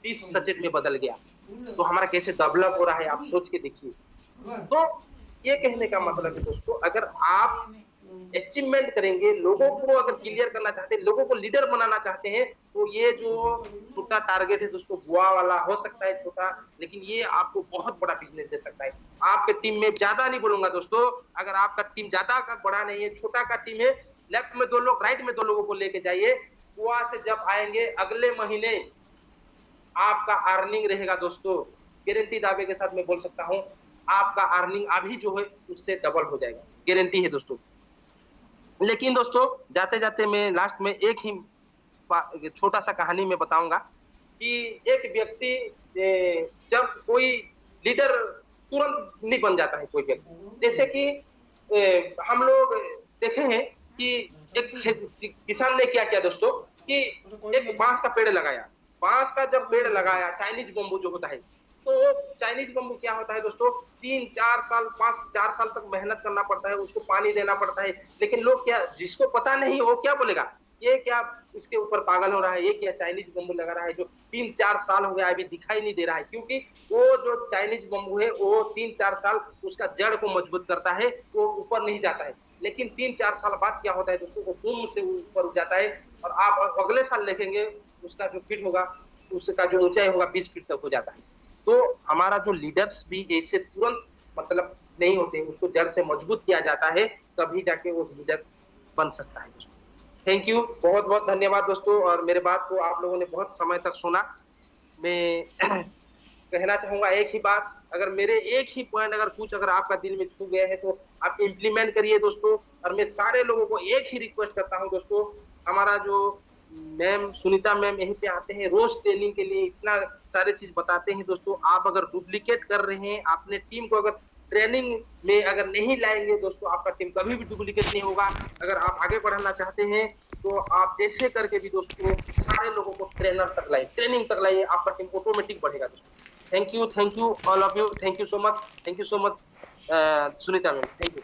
30 सचेट में बदल गया। तो हमारा कैसे डेवलप हो रहा है आप सोच के देखिए। तो ये कहने का मतलब है दोस्तों, अगर आप अचीवमेंट करेंगे, लोगों को अगर क्लियर करना चाहते हैं, लोगों को लीडर बनाना चाहते हैं, तो ये जो छोटा टारगेट है दोस्तों, गोवा वाला हो सकता है छोटा, लेकिन ये आपको बहुत बड़ा बिजनेस दे सकता है। आपके टीम में ज्यादा नहीं बोलूंगा दोस्तों, अगर आपका टीम ज्यादा का बड़ा नहीं है, छोटा का टीम है, लेफ्ट में 2 लोग, राइट में 2 लोगों को लेके जाइए। गोवा से जब आएंगे अगले महीने आपका अर्निंग रहेगा दोस्तों, गारंटी दावे के साथ मैं बोल सकता हूं, आपका अर्निंग अभी जो है उससे डबल हो जाएगा, गारंटी है दोस्तों। लेकिन दोस्तों जाते जाते मैं लास्ट में एक ही छोटा सा कहानी में बताऊंगा कि एक व्यक्ति जब कोई लीडर तुरंत नहीं बन जाता है कोई व्यक्ति, जैसे कि हम लोग देखे हैं कि एक किसान ने क्या किया दोस्तों कि एक बांस का पेड़ लगाया। बांस का जब पेड़ लगाया, चाइनीज बम्बू जो होता है, तो चाइनीज बम्बू क्या होता है दोस्तों, 3-4 साल 5-4 साल तक मेहनत करना पड़ता है, उसको पानी देना पड़ता है। लेकिन लोग क्या, जिसको पता नहीं वो क्या बोलेगा, ये क्या इसके ऊपर पागल हो रहा है, ये क्या चाइनीज बम्बू लगा रहा है जो 3-4 साल हो गया अभी दिखाई नहीं दे रहा है। क्योंकि वो जो चाइनीज बम्बू है वो 3-4 साल उसका जड़ को मजबूत करता है, वो ऊपर नहीं जाता है। लेकिन 3-4 साल बाद क्या होता है दोस्तों, वो बूम से ऊपर उठ जाता है, और आप अगले साल देखेंगे उसका जो फीट होगा, उसका जो ऊंचाई होगा 20 फीट तक हो जाता है। तो हमारा जो लीडर्स भी ऐसे तुरंत मतलब नहीं होते, उसको जड़ से मजबूत किया जाता है, तभी जाके वो लीडर बन सकता है दोस्तों। थैंक यू, बहुत बहुत धन्यवाद दोस्तों, और मेरे बात को आप लोगों ने बहुत समय तक सुना। मैं कहना चाहूंगा एक ही बात, अगर मेरे एक ही पॉइंट अगर कुछ अगर आपका दिल में छू गया है तो आप इम्प्लीमेंट करिए दोस्तों। और मैं सारे लोगों को एक ही रिक्वेस्ट करता हूं दोस्तों, हमारा जो मैम सुनीता मैम यहीं पे आते हैं रोज ट्रेनिंग के लिए, इतना सारे चीज बताते हैं दोस्तों। आप अगर डुप्लीकेट कर रहे हैं, अपने टीम को अगर ट्रेनिंग में अगर नहीं लाएंगे दोस्तों, आपका टीम कभी भी डुप्लीकेट नहीं होगा। अगर आप आगे बढ़ाना चाहते हैं तो आप जैसे करके भी दोस्तों सारे लोगों को ट्रेनर तक लाइए, ट्रेनिंग तक लाइए, आपका टीम ऑटोमेटिक बढ़ेगा दोस्तों। Thank you all of you, thank you so much Sunita ma'am, thank you.